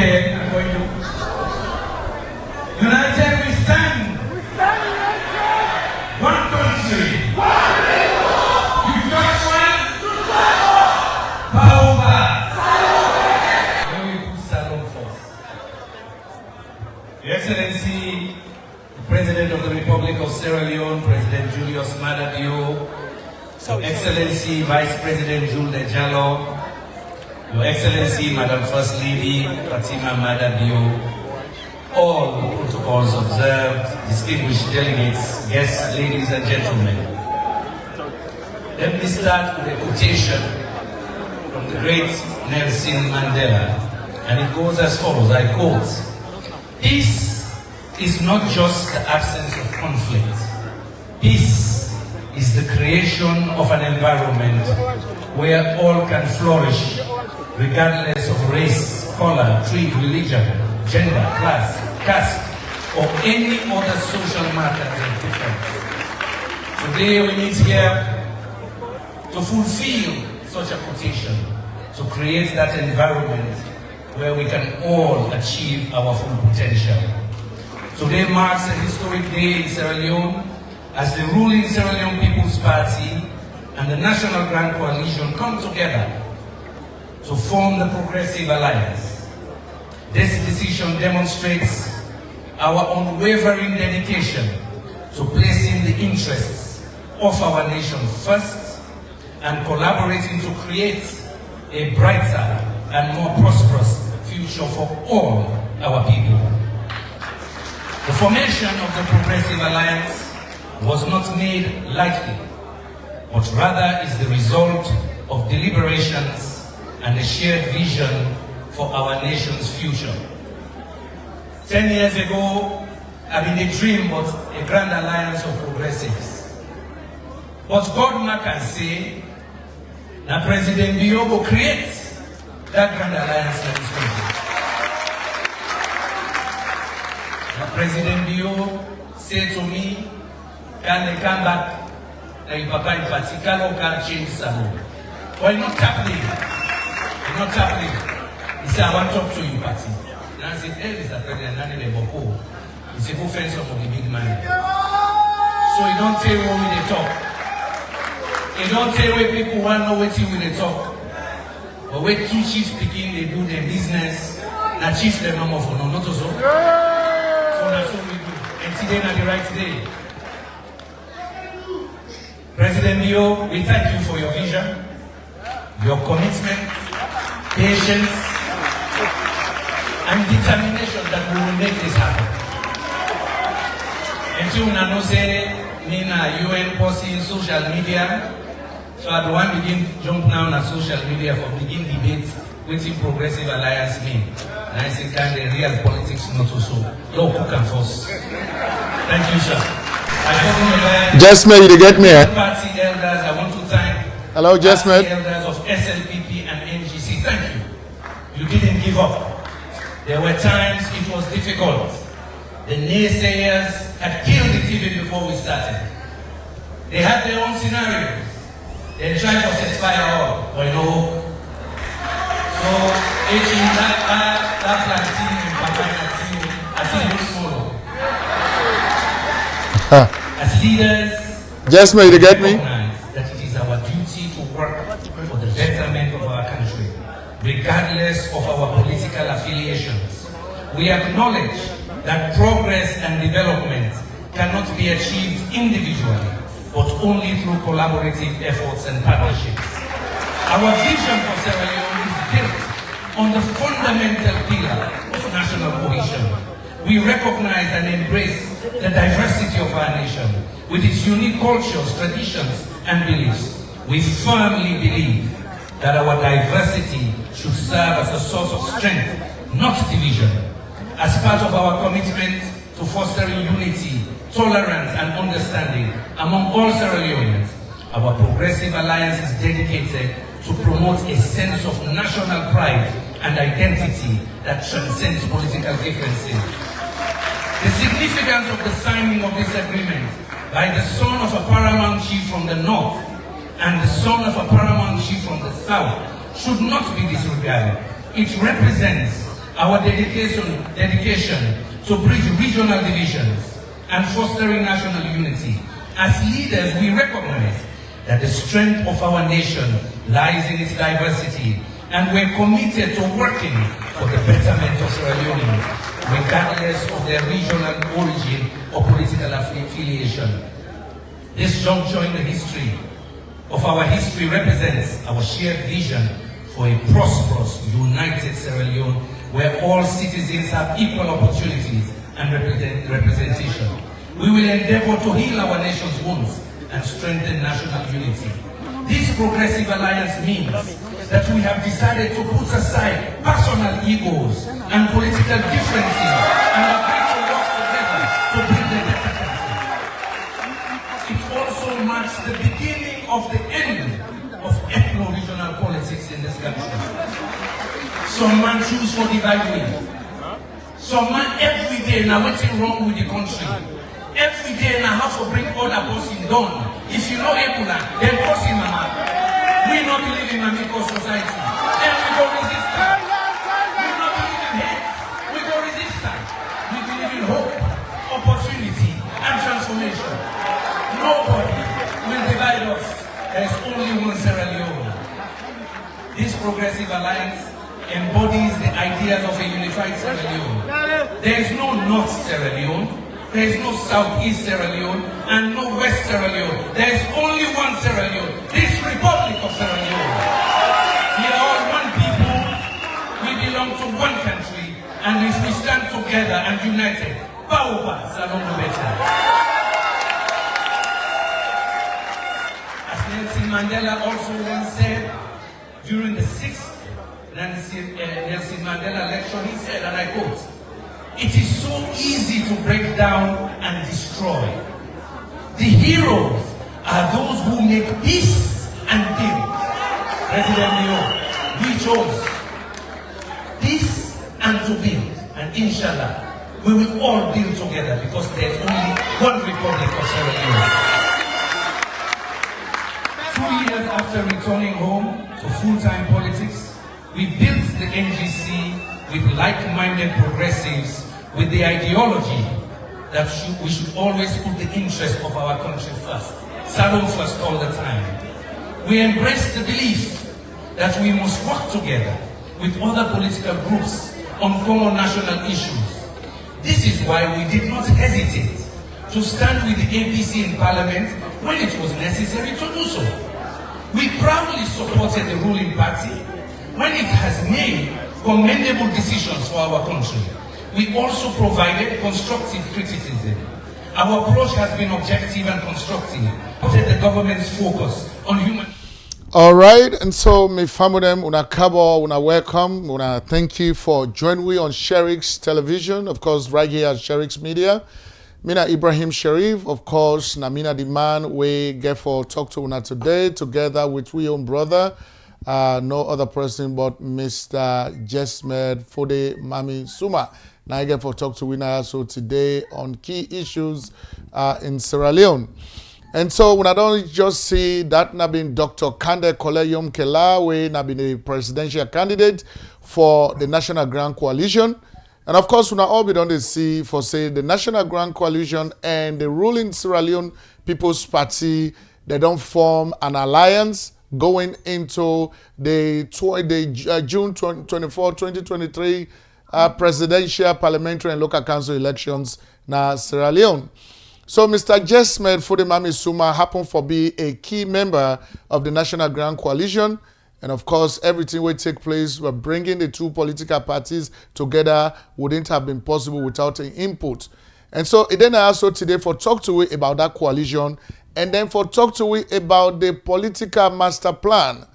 Okay, I'm going to. United we stand. We stand united. One country. One people. You touch one. To travel. Power. Salute. When we put Salome first. Your Excellency, the President of the Republic of Sierra Leone, President Julius Maada Bio, Your Excellency, Vice President Jules Jallo, Your Excellency, Madam First Lady, Fatima Maada Bio, all protocols observed, distinguished delegates, guests, ladies and gentlemen. Let me start with a quotation from the great Nelson Mandela, and it goes as follows, I quote, "Peace is not just the absence of conflict. Peace is the creation of an environment where all can flourish, regardless of race, color, creed, religion, gender, class, caste, or any other social matters of difference." Today we meet here to fulfill such a quotation, to create that environment where we can all achieve our full potential. Today marks a historic day in Sierra Leone as the ruling Sierra Leone People's Party and the National Grand Coalition come together to form the Progressive Alliance. This decision demonstrates our unwavering dedication to placing the interests of our nation first and collaborating to create a brighter and more prosperous future for all our people. The formation of the Progressive Alliance was not made lightly, but rather is the result of deliberations and a shared vision for our nation's future. 10 years ago, I been a dream about a grand alliance of progressives. But God can say that President Bio will create that grand alliance in this country. Now, President Bio said to me, can they come back and Papa in particular can change Salome? Well, not happening. It's not happening. He said, I want to talk to you, Patty. And I said, hey, Mr. President, I need a boko. He said, go find some of the big man. So he don't tell what we they talk. He don't tell where people want to know what we they talk. But when two chiefs begin, they do their business. Now chiefs they no more for no, not so. So that's what we do. And today not the right day. President Bio, we thank you for your vision, your commitment, patience, and determination that we will make this happen. And you know say, me na UN posting social media, so I don't want to begin jump now on social media for begin debates with the Progressive Alliance mean. And I think kind of real politics not so. Yo, cook and force. Thank you, sir. Jesmed, you get me? Party elders, I want to thank hello, Jesmed. elders of Slpp and NGC. Thank you. You didn't give up. There were times it was difficult. The naysayers had killed it even before we started. They had their own scenarios. They tried to set fire all, but no. So, that planting and papaya team, I think it's small. As leaders, Jesmed, you get me? That it is our duty to work for the betterment of our country, regardless of our political affiliations. We acknowledge that progress and development cannot be achieved individually, but only through collaborative efforts and partnerships. Our vision for Sierra Leone is built on the fundamental pillar of national cohesion. We recognize and embrace the diversity of our nation with its unique cultures, traditions, and beliefs. We firmly believe that our diversity should serve as a source of strength, not division. As part of our commitment to fostering unity, tolerance, and understanding among all Sierra Leoneans, our Progressive Alliance is dedicated to promote a sense of national pride and identity that transcends political differences. The significance of the signing of this agreement by the son of a paramount chief from the north and the son of a paramount chief from the south should not be disregarded. It represents our dedication to bridge regional divisions and fostering national unity. As leaders, we recognize that the strength of our nation lies in its diversity, and we're committed to working for the betterment of Sierra Leoneans, regardless of their regional origin or political affiliation. This juncture in the history represents our shared vision for a prosperous, united Sierra Leone, where all citizens have equal opportunities and representation. We will endeavor to heal our nation's wounds and strengthen national unity. This progressive alliance means that we have decided to put aside personal egos and political differences and agree to work together to build a better country. It also marks the beginning of the end of ethno-regional politics in this country. Some man choose for divide we. Some man every day now what's wrong with the country. Every day now how to bring all the bossing done. If you know Ebola, then cross him mama. We not believe in an equal society. And we go resist that. We not believe in hate. We go resist that. We believe in hope, opportunity, and transformation. Nobody will divide us. There is only one Sierra Leone. This progressive alliance embodies the ideas of a unified Sierra Leone. There is no North Sierra Leone. There is no Southeast Sierra Leone and no West Sierra Leone. There is only one Sierra Leone, this Republic of Sierra Leone. We are all one people, we belong to one country, and if we stand together and united, Bauba Salongo Beta. As Nelson Mandela also once said, during the 6th Nelson Mandela lecture, he said, and I quote, "It is so easy to break down and destroy. The heroes are those who make peace and build." President Leo, we chose peace and to build. And inshallah, we will all build together because there's only one Republic of Sierra Leone. 2 years after returning home to full-time politics, we built the NGC with like-minded progressives with the ideology that we should always put the interest of our country first, Salon first all the time. We embrace the belief that we must work together with other political groups on common national issues. This is why we did not hesitate to stand with the APC in Parliament when it was necessary to do so. We proudly supported the ruling party when it has made commendable decisions for our country. We also provided constructive criticism. Our approach has been objective and constructive. The government's focus on human. All right, and so me famudem una kabo una welcome una thank you for joining me on Sherrick's television, of course, right here at Sherrick's Media. Mina Ibrahim Sharif, of course, Namina the man we get for talk to una today, together with we own brother, no other person but Mr. Jesmed Suma. Now I get for talk to winner so today on key issues in Sierra Leone. And so when I don't just see that na been Dr. Kande Koleyom Kelawe na been a presidential candidate for the National Grand Coalition. And of course, when I all be done to see for say the National Grand Coalition and the ruling Sierra Leone People's Party, they don't form an alliance going into the June 24, 2023 presidential, parliamentary, and local council elections na Sierra Leone. So Mr. Jesmed Suma happened to be a key member of the National Grand Coalition. And of course, everything will take place by bringing the two political parties together wouldn't have been possible without an input. And so then I also today for talk to you about that coalition and then for talk to you about the political master plan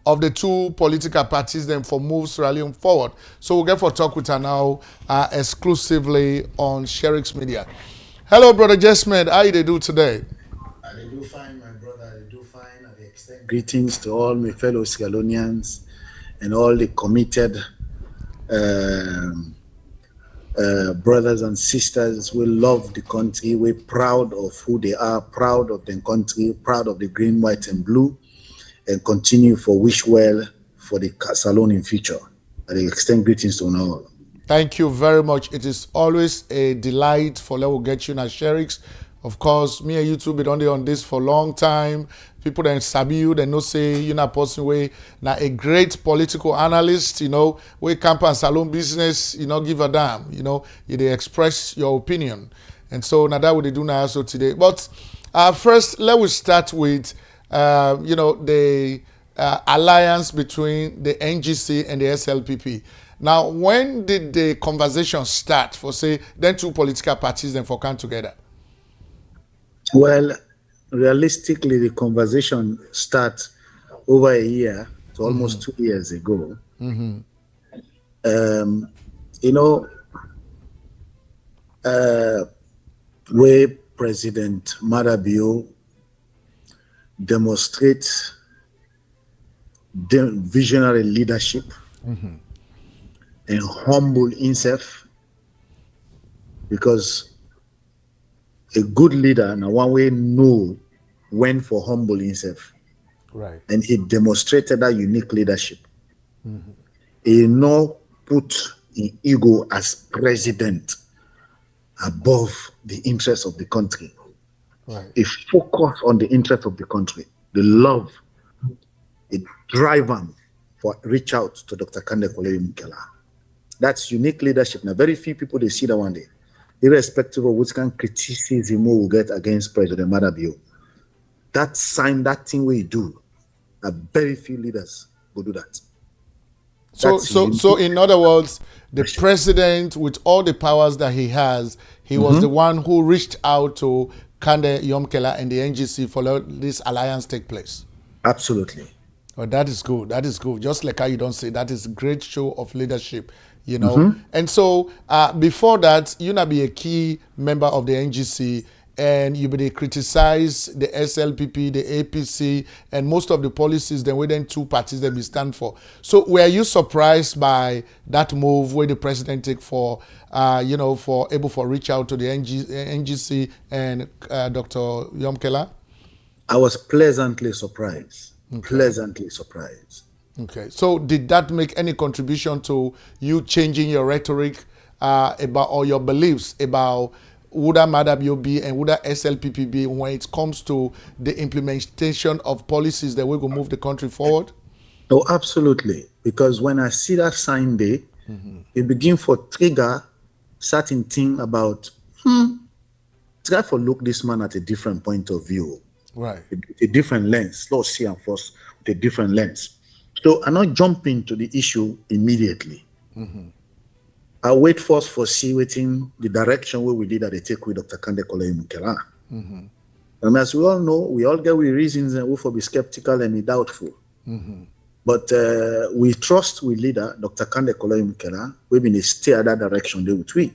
of the two political parties then for move Sierra Leone forward. So we'll get for talk with her now exclusively on Sherrick's Media. Hello, Brother Jesmed. How you do today? I do fine, my brother. I do fine. I extend greetings to all my fellow Sierra Leoneans and all the committed brothers and sisters. We love the country. We're proud of who they are, proud of the country, proud of the green, white, and blue, and continue for wish well for the Salon in future. I extend greetings to all. Thank you very much. It is always a delight for Level Get You na Sherix. Of course, me and you two been on this for a long time. People that sabi you, they know say you na person way na a great political analyst, we camp and salon business, give a damn, you they express your opinion. And so now that we do now also today. But first, let us start with the alliance between the NGC and the SLPP. Now, when did the conversation start for, say, then two political parties then for come together? Well, realistically, the conversation starts over a year to almost 2 years ago. Where President Madabio demonstrates the visionary leadership and humble himself, because a good leader now one way know when for humble himself, right? And he demonstrated that unique leadership. He no put in ego as president above the interests of the country. Right. He focus on the interest of the country, the love, it drive him for reach out to Dr. Kande Koleyi-Mukela. That's unique leadership. Now, very few people they see that one day, irrespective of which kind of criticism we will get against President Madabio. That sign, that thing we do, very few leaders will do that. So in other words, the president, with all the powers that he has, he was the one who reached out to Kande Yomkela and the NGC for this alliance take place. Absolutely. Oh, that is good. That is good. Just like how you don't say, that is a great show of leadership, And so before that, you not be a key member of the NGC, and you be criticize the SLPP, the APC, and most of the policies then within two parties that we stand for. So were you surprised by that move where the president take for reach out to the NGC and Dr. Yomkela? I was pleasantly surprised. Okay. Pleasantly surprised. Okay. So did that make any contribution to you changing your rhetoric about or your beliefs about would Madabio be and would SLPP be when it comes to the implementation of policies that will go move the country forward? Oh, absolutely. Because when I see that sign there, it begin for trigger certain thing about try for look this man at a different point of view. Right. A different lens. Let's see and first with a different lens. So I'm not jumping to the issue immediately. I wait first for see waiting the direction where we did that they take with Dr. Kande Koleyi-Mukela. And as we all know, we all get with reasons and we for be skeptical and be doubtful. But we trust we leader, Dr. Kande Koleyi-Mukela, we've been steer that direction there with we.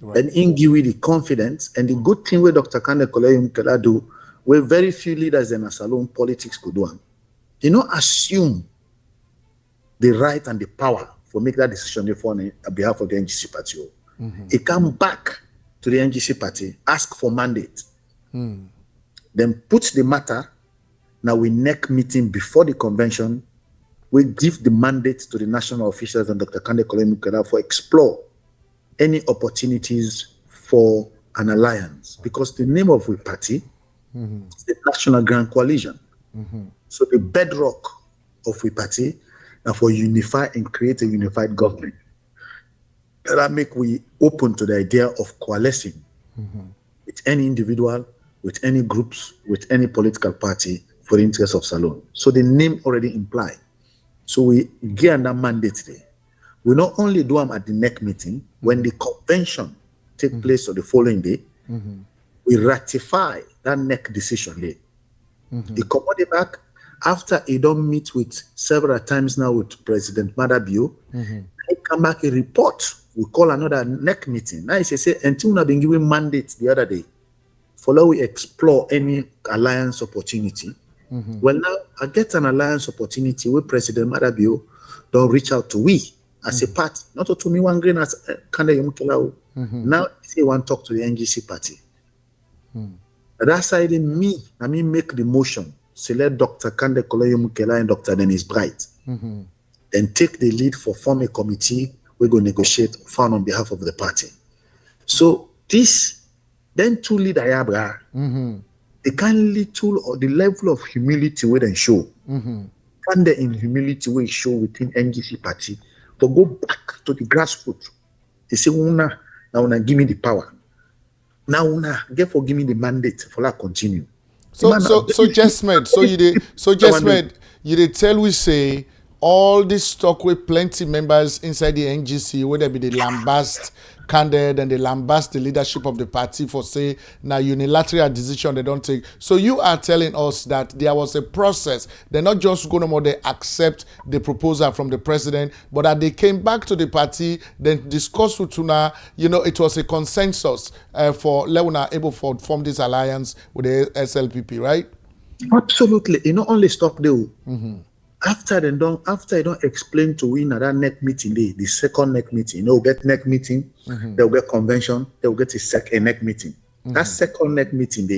Right. And in give we the confidence and the good thing with Dr. Kande Koleyi-Mukela do, where very few leaders in a salon politics could do. They don't assume the right and the power for make that decision on behalf of the NGC party. He come back to the NGC party, ask for mandate, then put the matter. Now we neck meeting before the convention, we give the mandate to the national officials and Dr. Kande Koleyi-Mukela for explore any opportunities for an alliance, because the name of the party is the National Grand Coalition. So the bedrock of the party and for unify and create a unified government. That make we open to the idea of coalescing with any individual, with any groups, with any political party for the interest of Salon. So the name already imply. So we get that mandate today. We not only do them at the neck meeting, when the convention take place on the following day, we ratify that neck decision day. He come on the back after he don't meet with several times now with President Madabio. He come back a report. We call another neck meeting. Now he say until we have been given mandates the other day, follow we explore any alliance opportunity. Well, now I get an alliance opportunity where President Madabio don't reach out to we as a party, not to me one green as Kande Yomkela. Now he want to talk to the NGC party. That side in me, I mean make the motion, select Dr. Kande Koleyi-Mukela and Dr. Dennis Bright, and take the lead for form a committee we go negotiate fund on behalf of the party. So this, then two lead Ayabra, the kind little or the level of humility we then show, can they in humility we show within NGC party to go back to the grassroots. They say, now give me the power. Now give me the mandate for that continue. So Jesmed, Jesmed, you did tell we say all this talk with plenty members inside the NGC, whether it be the lambast candidate and they lambast the leadership of the party for say now unilateral decision they don't take. So you are telling us that there was a process. They're not just going to they accept the proposal from the president, but that they came back to the party, then discussed with Tuna, it was a consensus for Leona able to form this alliance with the SLPP, right? Absolutely. You not only stop there. After they don't explain to we in that neck meeting, the second neck meeting, get neck meeting, they'll get convention, they'll get a neck meeting. That second neck meeting,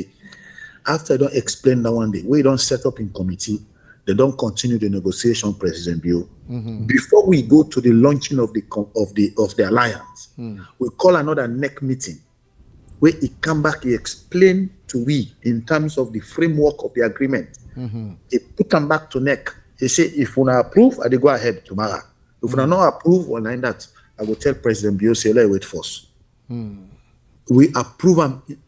after they don't explain that one day, we don't set up in committee, they don't continue the negotiation, President Bill. Before we go to the launching of the alliance, we call another neck meeting where he come back, he explain to we in terms of the framework of the agreement. He put them back to neck. He say, if we approve, I go ahead tomorrow. If we not approve, or like that, I will tell President Bio, say, let's wait first. We approve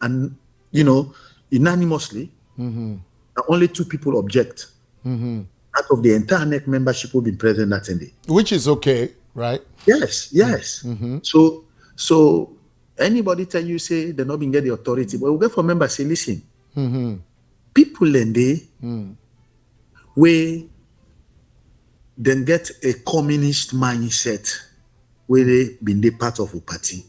and unanimously. And only 2 people object. Out of the entire NEC membership who been present that day. Which is okay, right? Yes. So anybody tell you say they're not being get the authority, but we get for members say, listen, people in there where then get a communist mindset where they been the part of a party.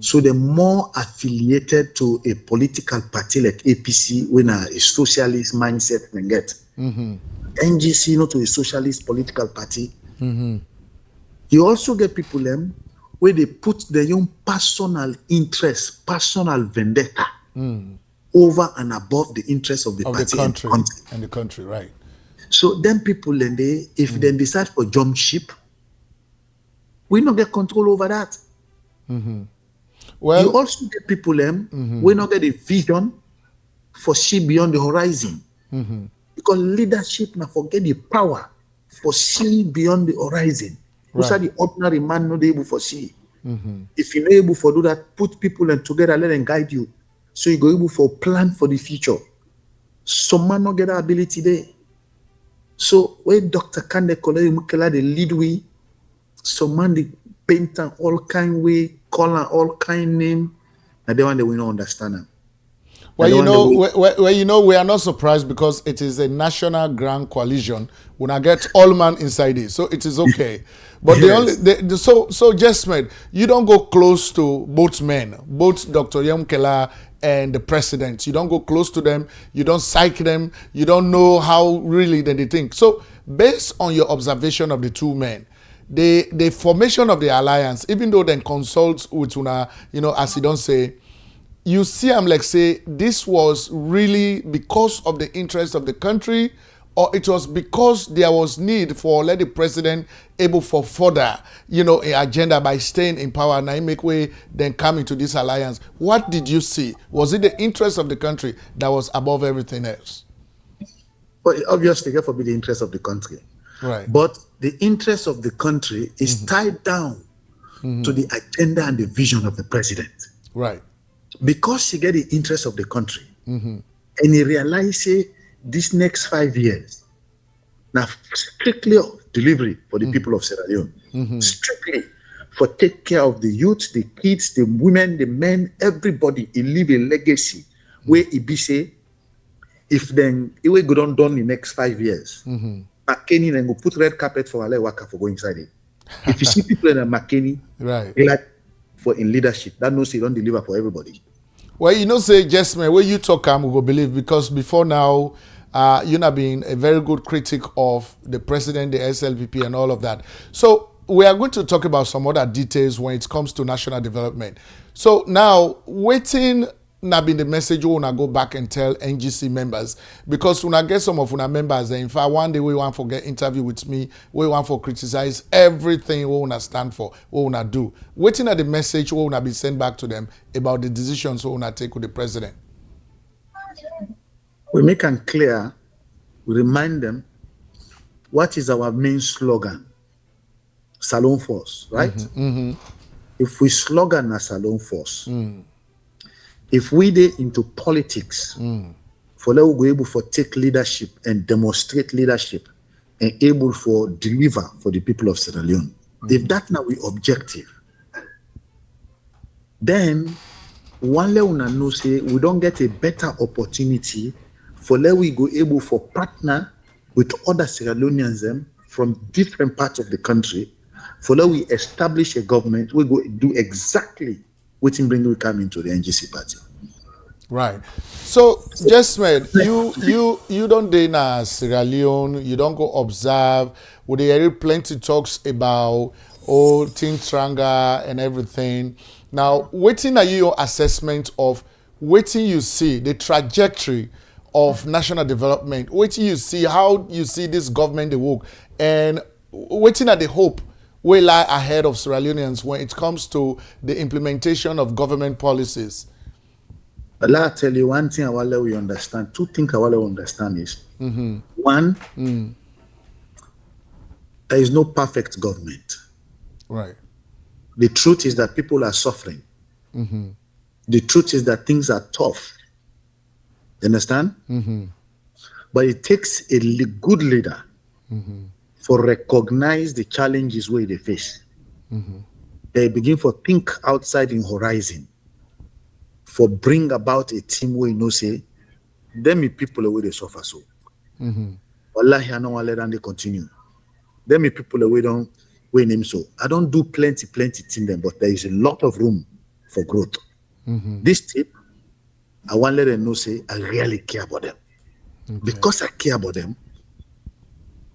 So they're more affiliated to a political party like APC when a socialist mindset can get. NGC not to a socialist political party. You also get people where they put their own personal interest, personal vendetta over and above the interests of the party and the country, right? So then people if they decide for jump ship, we not get control over that. Well, you also get people we not get a vision for see beyond the horizon. Because leadership now forget the power for see beyond the horizon. Who's the ordinary man not able for see? If you're not able for do that, put people together, let them guide you. So you go able for plan for the future. Some man not get that ability there. So when Dr. Kande Kolei Mukela the lead way, some man the paint and all kind way, call and all kind name, and the one that we don't understand them. Well, we are not surprised because it is a national grand coalition. When I get all man inside it, so it is okay. But so Jesmed, you don't go close to both men, both Dr. Yemkela and the president. You don't go close to them. You don't psych them. You don't know how really they think. So based on your observation of the two men, the formation of the alliance, even though they consult with una, as you don't say, you see, I'm like say this was really because of the interest of the country, or it was because there was need for let the president able for further, an agenda by staying in power and I make way then come into this alliance. What did you see? Was it the interest of the country that was above everything else? Well, obviously, it will be the interest of the country. Right. But the interest of the country is tied down to the agenda and the vision of the president. Right. Because he get the interest of the country, and he realizes this next 5 years, now strictly delivery for the people of Sierra Leone, strictly for take care of the youth, the kids, the women, the men, everybody. He leave a legacy where he be say, if then it will go on done in the next 5 years, McKinney then go put red carpet for Ale Waka for go inside it. If you see people in a McKinney, right, like for in leadership, that knows he don't deliver for everybody. Well, say, Jesmed, when you talk, we will believe, because before now, you have been a very good critic of the president, the SLPP, and all of that. So we are going to talk about some other details when it comes to national development. So now, waiting not been the message we wanna go back and tell NGC members? Because when I get some of our members, in fact, one day we want to get interview with me, we want to criticize everything we wanna stand for, we wanna do. Waiting at the message we wanna be sent back to them about the decisions we wanna take with the president. We make them clear, we remind them what is our main slogan. Salon Force, right? If we slogan a Salon Force, if we dey into politics, for let we go able for take leadership and demonstrate leadership and able for deliver for the people of Sierra Leone. If that now we objective, then one let una know say we don't get a better opportunity for let we go able for partner with other Sierra Leoneans from different parts of the country. For now, we establish a government, we go do exactly what in bring we come into the NGC party. Right. So, Jesmed, you don't dey na Sierra Leone, you don't go observe. We dey hear plenty talks about old Think Tranga and everything. Now, waiting are your assessment of waiting you see the trajectory of national development, waiting you see how you see this government they work, and waiting at the hope we lie ahead of Sierra Leoneans when it comes to the implementation of government policies. But let me tell you one thing I want we understand. Two things I want to understand is one, there is no perfect government. Right. The truth is that people are suffering. The truth is that things are tough. You understand? But it takes a good leader for recognize the challenges where they face. They begin for think outside in horizon, for bring about a team where you know say, them me people away they suffer so. Wallahi, I don't want to let them they continue. Them me people away don't win him so. I don't do plenty team them, but there is a lot of room for growth. This tip, I want to let them know say I really care about them. Because I care about them,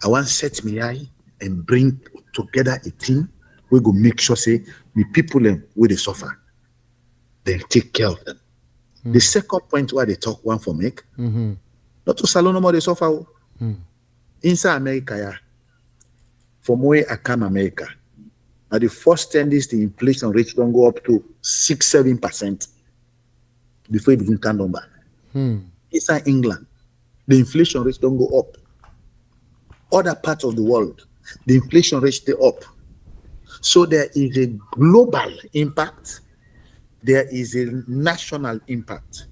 I want to set me eye and bring together a team we go make sure say the people them where they suffer, then take care of them. The second point where they talk one for make, not to salon no more they suffer. Inside America, yeah, from where I come America, now the first 10 days the inflation rate don't go up to 6-7% before it begin turn down back. Inside England, the inflation rate don't go up. Other parts of the world, the inflation rate stay up. So there is a global impact. There is a national impact.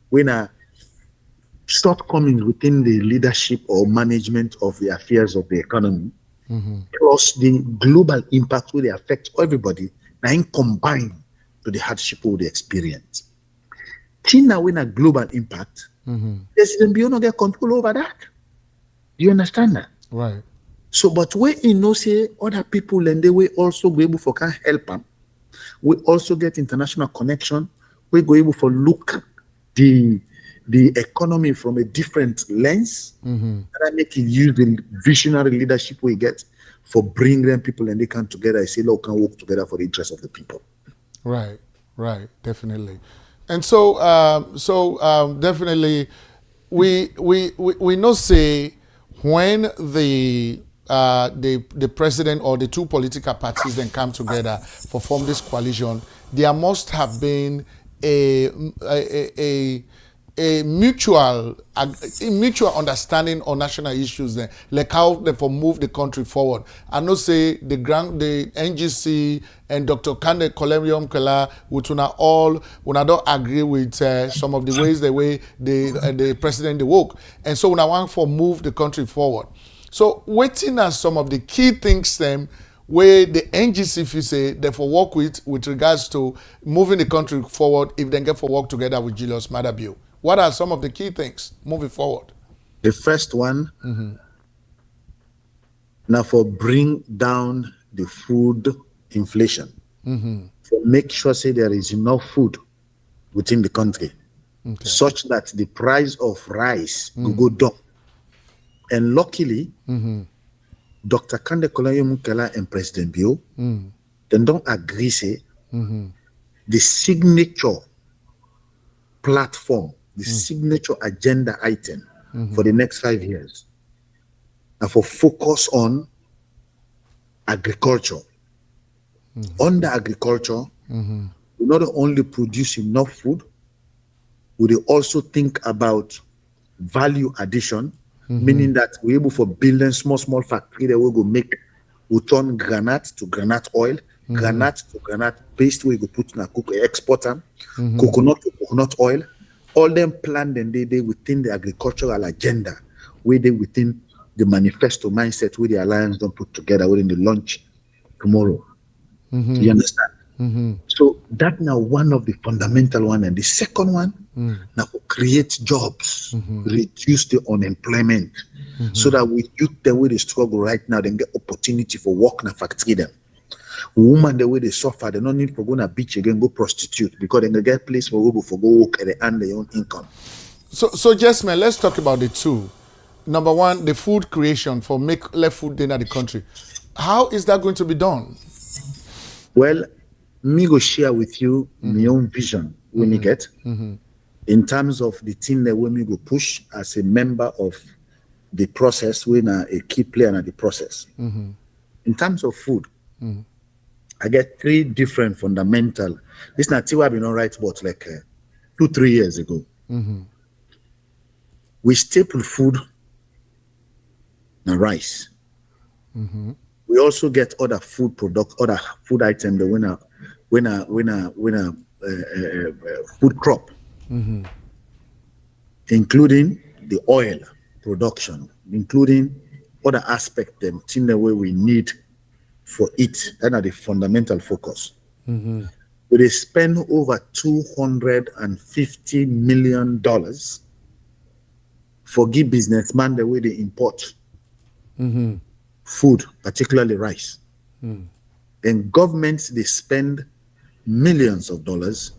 When a shortcomings within the leadership or management of the affairs of the economy, plus the global impact will affect everybody, and combine to the hardship of the experience. Tina when a global impact, there's even beyond get control over that. Do you understand that? Right. So, but when you know say other people and they will also be able to can help them, we also get international connection. We go able to look the economy from a different lens, and I make it use the visionary leadership we get for bring them people and they come together. I say, look, can work together for the interest of the people. Right, definitely. And so, definitely, we know say when the president or the two political parties then come together for form this coalition, there must have been a mutual understanding on national issues then, like how they for move the country forward. I know say the NGC and Dr. Kande Kolemium Kela Wutuna all don't agree with some of the ways the president they work, and so when I want for move the country forward. So waiting at some of the key things them where the NGC if you say therefore work with regards to moving the country forward if they get for work together with Julius Maada. What are some of the key things moving forward? The first one, now for bring down the food inflation, for make sure say there is enough food within the country, such that the price of rice will go down. And luckily, Dr. Kande Kolemium Kela and President Bio, then don't agree say the signature platform, the signature agenda item for the next 5 years, and for focus on agriculture. Under agriculture, we not only produce enough food, we also think about value addition, meaning that we're able for building small factory that we go make, we turn granite to granite oil, granite to granite paste we go put in a cook, export them, coconut to coconut oil. All them planned and they within the agricultural agenda, where they within the manifesto mindset where the alliance don't put together within the launch tomorrow. You understand? So that now one of the fundamental one, and the second one now create jobs, reduce the unemployment, so that we youth the way they struggle right now, then get opportunity for work na factory them. Women the way they suffer, they don't need for go na beach again, go prostitute, because they get place for go work and they earn their own income. So Jesmed, let's talk about the two. Number one, the food creation for make left food in the country. How is that going to be done? Well, me go share with you my own vision when you get in terms of the thing that we go push as a member of the process, when a key player in the process. In terms of food, I get 3 different fundamental. This not what I've been on right about like 2-3 years ago. We staple food na rice. We also get other food products, other food items that food crop, including the oil production, including other aspects them in the way we need for it. That are the fundamental focus. They spend over $250 million for give businessmen the way they import food, particularly rice. And governments, they spend millions of dollars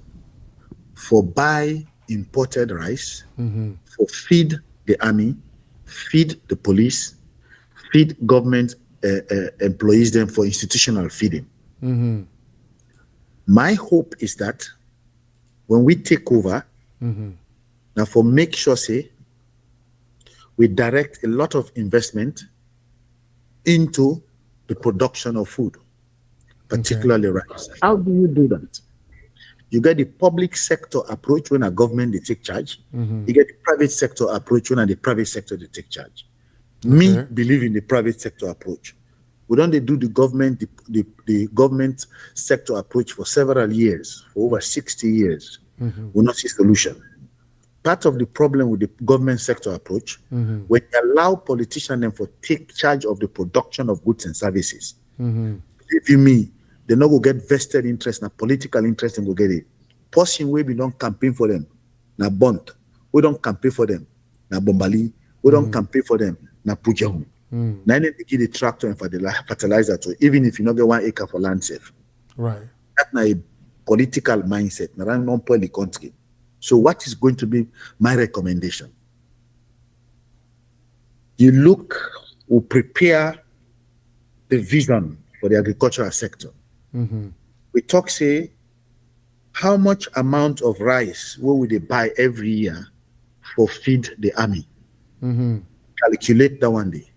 for buy imported rice, for feed the army, feed the police, feed government employees them for institutional feeding. My hope is that when we take over, now for make sure say we direct a lot of investment into the production of food, particularly rice. How do you do that? You get the public sector approach when a government they take charge. You get the private sector approach when the private sector they take charge. Me believe in the private sector approach. We don't do the government the government sector approach for several years, for over 60 years. We not see solution. Part of the problem with the government sector approach, when you allow politicians them for take charge of the production of goods and services, believe you me, they not go get vested interest, na political interest, and go get it. Person we don't campaign for them, na bond. We don't campaign for them, na bombali. We don't campaign for them, na pujahu. Now they give the tractor and fertilizer to, even if you not get 1 acre for land safe. Right. That's not a political mindset. Na non point the country. So what is going to be my recommendation? You will prepare the vision for the agricultural sector. We talk, say, how much amount of rice will they buy every year for feed the army? Calculate that one day.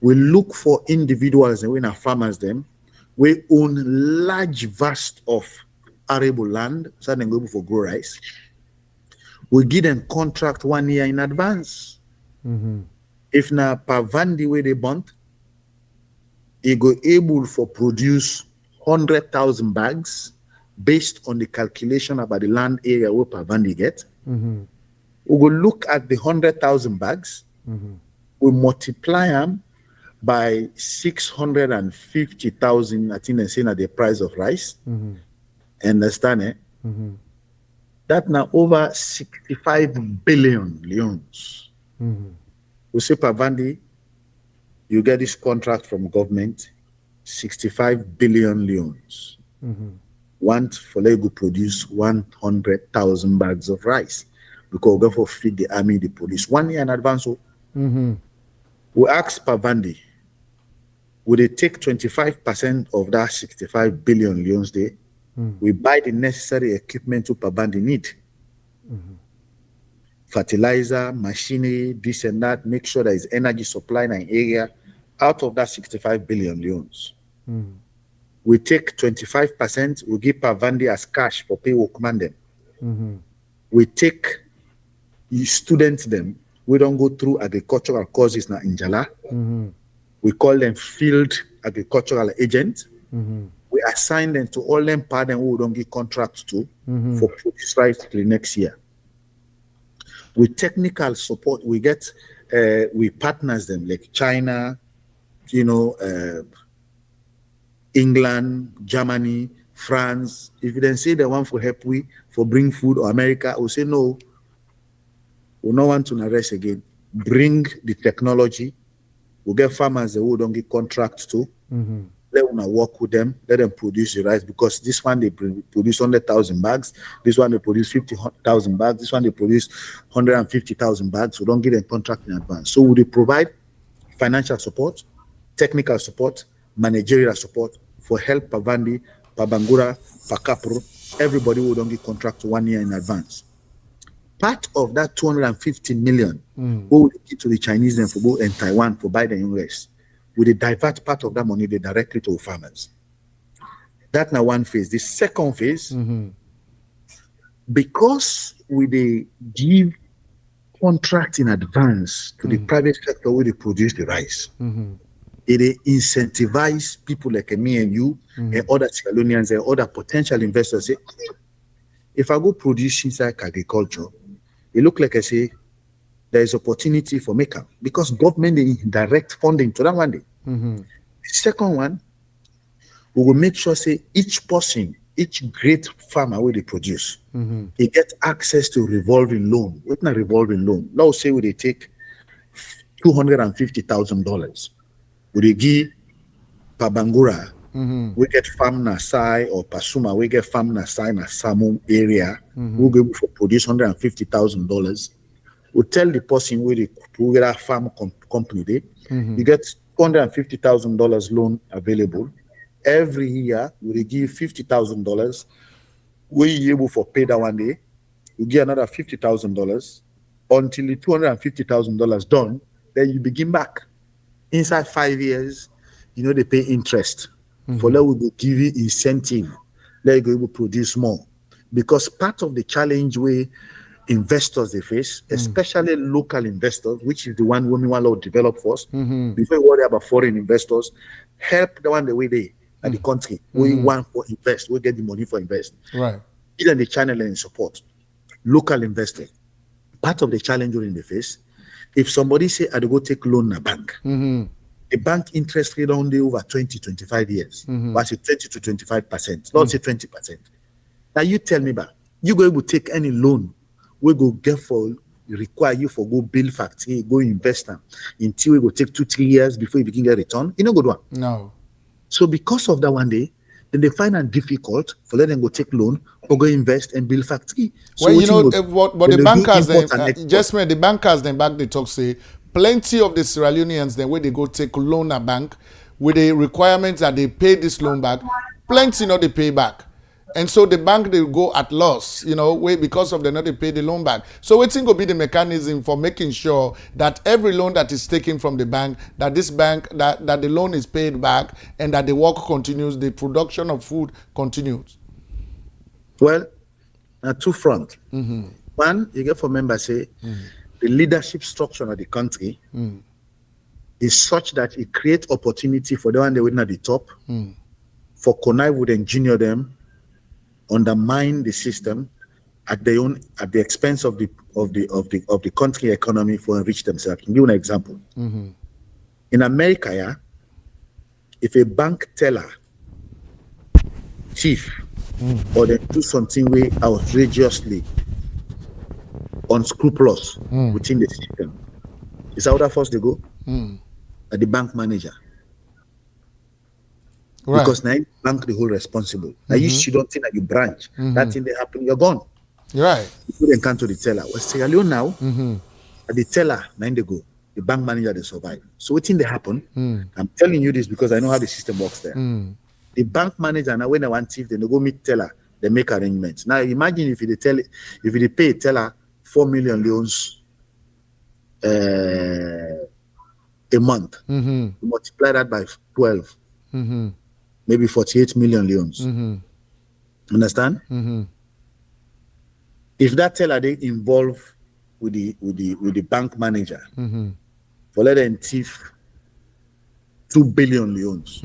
We look for individuals and we are farmers them. We own large vast of arable land, so they go for grow rice. We give them contract 1 year in advance. If na Pavandi where they bond, it go able for produce 100,000 bags based on the calculation about the land area where Pavandi get. We will look at the 100,000 bags. We multiply them by 650,000. I think they're saying at the price of rice. Understand it? That now over 65 billion leons. We say Pavandi, you get this contract from government, 65 billion leons. Want for Lego produce 100,000 bags of rice because we go for feed the army, the police 1 year in advance. We ask Pavandi, would they take 25% of that 65 billion leons day? We buy the necessary equipment to Pavandi need. Fertilizer, machinery, this and that, make sure there is energy supply in an area. Out of that 65 billion loans, we take 25%, we give Pavandi as cash for pay workman them. We take students them, we don't go through agricultural courses now in Jala. We call them field agricultural agents. We assign them to all them partners who we don't give contracts to for produce rice till next year. With technical support, we get, we partners them like China, England, Germany, France. If you then say they want for help we for bring food or America, we say no, we don't want to arrest again. Bring the technology. We get farmers who don't get contracts to. Let them work with them. Let them produce the rice, because this one they produce 100,000 bags. This one they produce 50,000 bags. This one they produce 150,000 bags. We don't give them contract in advance. So we provide financial support, technical support, managerial support for help Pavandi, Pabangura, Pakapro, everybody who don't get contract 1 year in advance. Part of that 250 million who will give to the Chinese and for go and Taiwan for buy the US, we divert part of that money directly to farmers. That's now one phase. The second phase, because we give contract in advance to the private sector where they produce the rice, it incentivize people like me and you and other Sierra Leoneans and other potential investors. Say, if I go produce inside agriculture, it look like I say there is opportunity for maker, because government they direct funding to that one day. The second one, we will make sure say each person, each great farmer where they produce, they get access to revolving loan. What's not revolving loan? Now say we they take $250,000. We give Pabangura, we get farm Nasai or Pasuma, we get farm Nasai na Samu area, we go for produce $150,000. We tell the person where they get a farm company there, you get $250,000 loan available. Every year we give $50,000. We able for pay that one day, you get another $50,000 until the $250,000 done. Then you begin back. Inside 5 years, they pay interest. For that, we will give you incentive. Let you go able to produce more. Because part of the challenge where investors they face, especially local investors, which is the one we want to develop first, before we worry about foreign investors, help the one the way they at the country. We want for invest, we get the money for invest. Right. Even the channel and support. Local investors. Part of the challenge during the face, if somebody say I go take loan in a bank, the bank interest rate only over 20-25 years, was it 20 to 25%, not say 20%. Now you tell me about you go able to take any loan, we go get for require you for go build factory, go invest them until we go take 2-3 years before you begin get return. You know good one. No. So because of that one day, then they find it difficult for let them go take loan or go invest and build factory. So well, but the bankers then, Jesmed, the bankers then back they talk say plenty of the Sierra Leoneans then where they go take loan at bank with the requirements that they pay this loan back, plenty not they pay back. And so the bank they go at loss, because of the not they pay the loan back. So what's going to be the mechanism for making sure that every loan that is taken from the bank, that this bank that the loan is paid back and that the work continues, the production of food continues? Well, two front. One, you get for members say the leadership structure of the country is such that it creates opportunity for the one they win at the top, for connive would engineer them, undermine the system at the expense of the country economy for enrich themselves. I can give you an example. In America, if a bank teller, thief, or they do something way outrageously unscrupulous within the system, is how that first they go? At the bank manager. Right. Because now bank the whole responsible. Now you don't think that you branch. That thing they happen, you're gone. Right. You couldn't come to the teller. Well, Sierra Leone now, at the teller, 9 they go. The bank manager they survive. So what thing they happen? I'm telling you this because I know how the system works there. The bank manager now when they want thief, then they go meet teller. they make arrangements. Now imagine if you pay teller 4 million loans a month, you multiply that by 12, maybe 48 million loans. Understand? If that teller they involve with the bank manager, for let them thief 2 billion loans.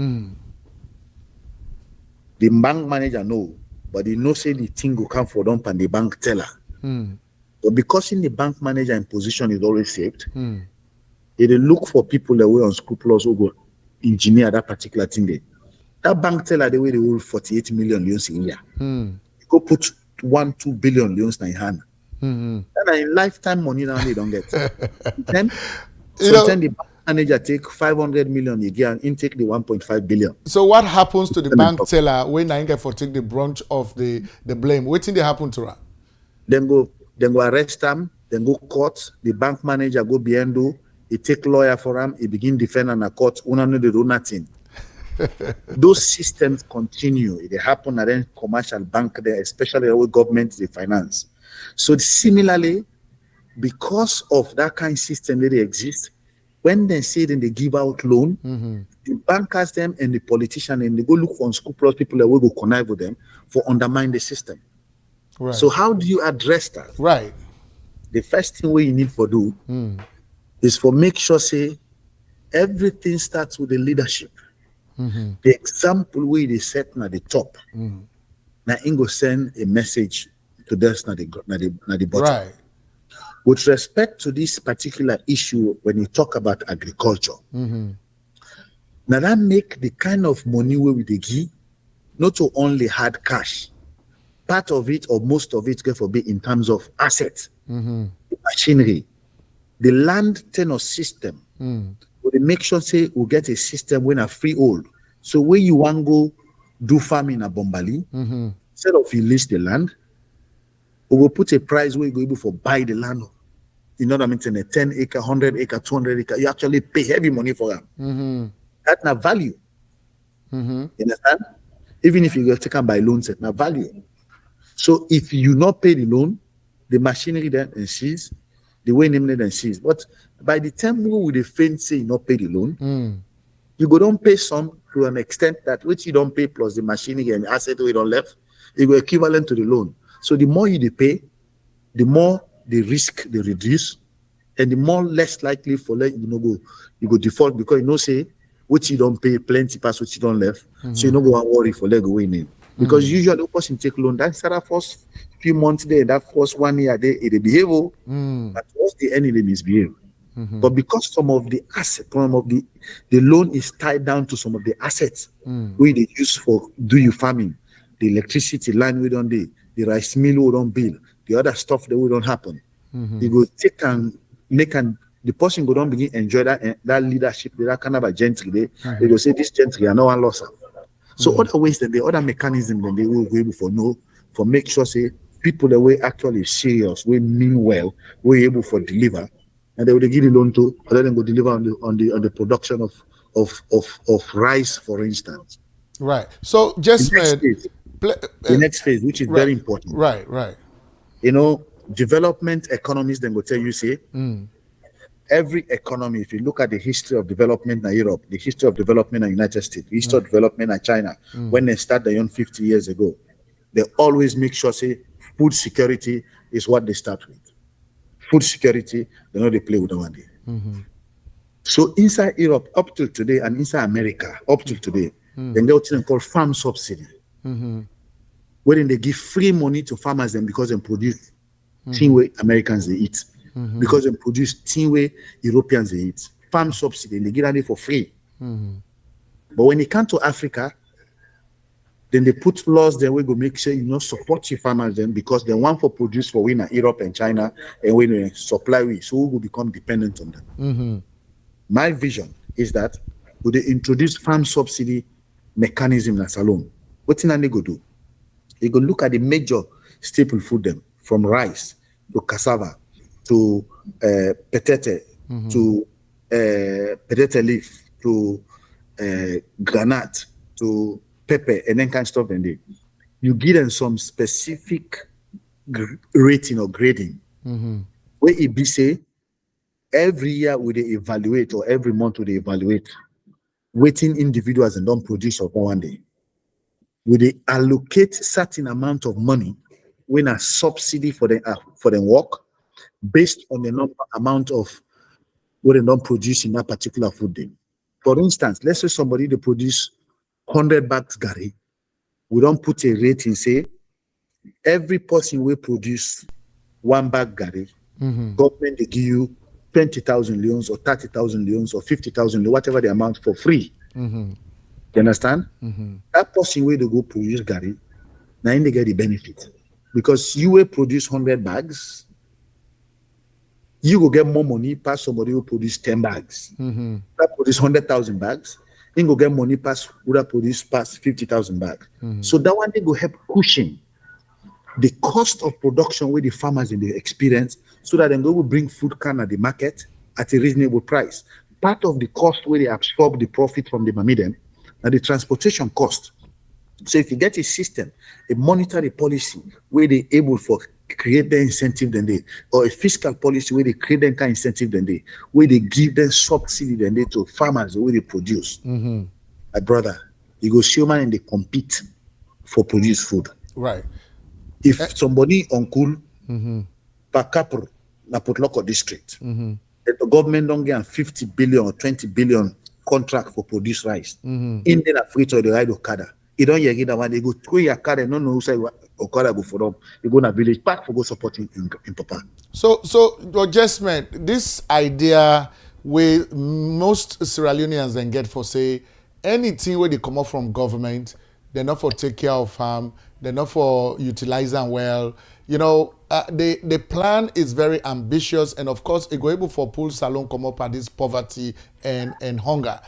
The bank manager know, but he know say the thing will come for them and the bank teller. But because in the bank manager in position is always saved, they look for people that were unscrupulous who go engineer that particular thing there. That bank teller the way they will 48 million loans in year. You go put 1-2 billion loans in hand. And in lifetime money now they don't get. Then sometimes the bank manager take 500 million a year and intake the 1.5 billion. So what happens to the bank teller when I get for take the brunt of the blame? What thing they happen to her? Then go arrest them, then go court, the bank manager go behind do, he take lawyer for him, he begin defend on a court, they do nothing. Those systems continue. They happen at any commercial bank there, especially with government they finance. So similarly, because of that kind of system that they exist, when they say then they give out loan, the bankers them and the politician and they go look for unscrupulous people that will go connive with them for undermine the system. Right. So how do you address that? Right. The first thing you need for do is for make sure say everything starts with the leadership. The example where they set at the top. Now Ingo send a message to this na the bottom. Right. With respect to this particular issue, when you talk about agriculture, now that make the kind of money where we give, not to only hard cash, part of it or most of it for be in terms of assets, machinery, the land tenure system. We make sure say we get a system when a freehold. So when you want go do farming in a Bombali, instead of you lease the land, we will put a price where you go able for buy the land. You know what I mean? A 10 acre, 100 acre, 200 acre, you actually pay heavy money for them. That's not value. You understand? Even if you get taken by loans, it's not value. So if you not pay the loan, the machinery then cease, the way named then cease. But by the time we with the faint say you not pay the loan, you go don't pay some to an extent that which you don't pay plus the machinery and asset we don't left, it will equivalent to the loan. So the more you pay, the more the risk they reduce, and the more less likely for you go default because you know say which you don't pay plenty past which you don't left, so you don't go and worry for leg away name. Because usually the person take loan, that's that first few months there, that first 1 year there, it behave, but towards the end it misbehave. But because some of the asset, some of the loan is tied down to some of the assets we they use for do you farming, the electricity line we don't do, the rice mill we don't build, the other stuff that we don't happen. You go take and make and the person go don't begin enjoy that leadership, that kind of a gentry there. They go say this gentry are no one lost. So other ways than the other mechanism then they will be able for make sure say people that were actually serious, we mean well, we're able for deliver, and they will give the loan to let them go deliver on the production of rice, for instance. Right. So just the next phase, which is very important. Right. You know, development economists then will tell you say every economy, if you look at the history of development in Europe, the history of development in the United States, the history of development in China, when they start their own 50 years ago, they always make sure say food security is what they start with. Food security, they know they play with them one day. So inside Europe up till today and inside America up till today, then they have what called farm subsidy. Wherein they give free money to farmers then because they produce thing where Americans they eat. Because they produce thing where Europeans they eat. Farm subsidy, and they get it for free. But when it comes to Africa, then they put laws there where go make sure you support your farmers then because they want for produce for we in Europe and China and when they supply we, so we will become dependent on them. My vision is that would they introduce farm subsidy mechanism as alone. What thing they go do? They go look at the major staple food them from rice to cassava to petete to petete leaf to granite to pepper and then kind of stuff. Then you give them some specific rating or grading. Where it be say, every year we they evaluate or every month we they evaluate waiting individuals and don't produce of one day. We they allocate certain amount of money when a subsidy for the work based on the amount of what they don't produce in that particular food day. For instance, let's say somebody they produce 100 bags gari. We don't put a rating, say every person will produce 1 bag gari. Government they give you 20,000 leons or 30,000 leons or 50,000 leons, whatever the amount for free. You understand? That person where they go produce gari, now they get the benefit. Because you will produce 100 bags, you will get more money past somebody who produce 10 bags. That produce 100,000 bags, then go get money past who that produce past 50,000 bags. So that one they go help cushion the cost of production where the farmers in the experience, so that then they will bring food can at the market at a reasonable price. Part of the cost where they absorb the profit from the mamiden and the transportation cost. So if you get a system, a monetary policy where they able for create the incentive then they, or a fiscal policy where they create them kind of incentive then they, where they give them subsidy then they to farmers where they produce. My brother, you go see man and they compete for produce food. Right. If somebody uncle per capita na Potloko district, if the government don't get 50 billion or 20 billion contract for produce rice, in the free to the ride Okada. You don't hear that one, they go through your car and no who say Okada go for them. You go to village park for go supporting in Papa. So Jesmed, this idea where most Sierra Leoneans then get for say anything where they come up from government, they're not for take care of farm, they're not for utilize them well. You know, the plan is very ambitious, and of course, it go able for pool salon come up at this poverty and hunger.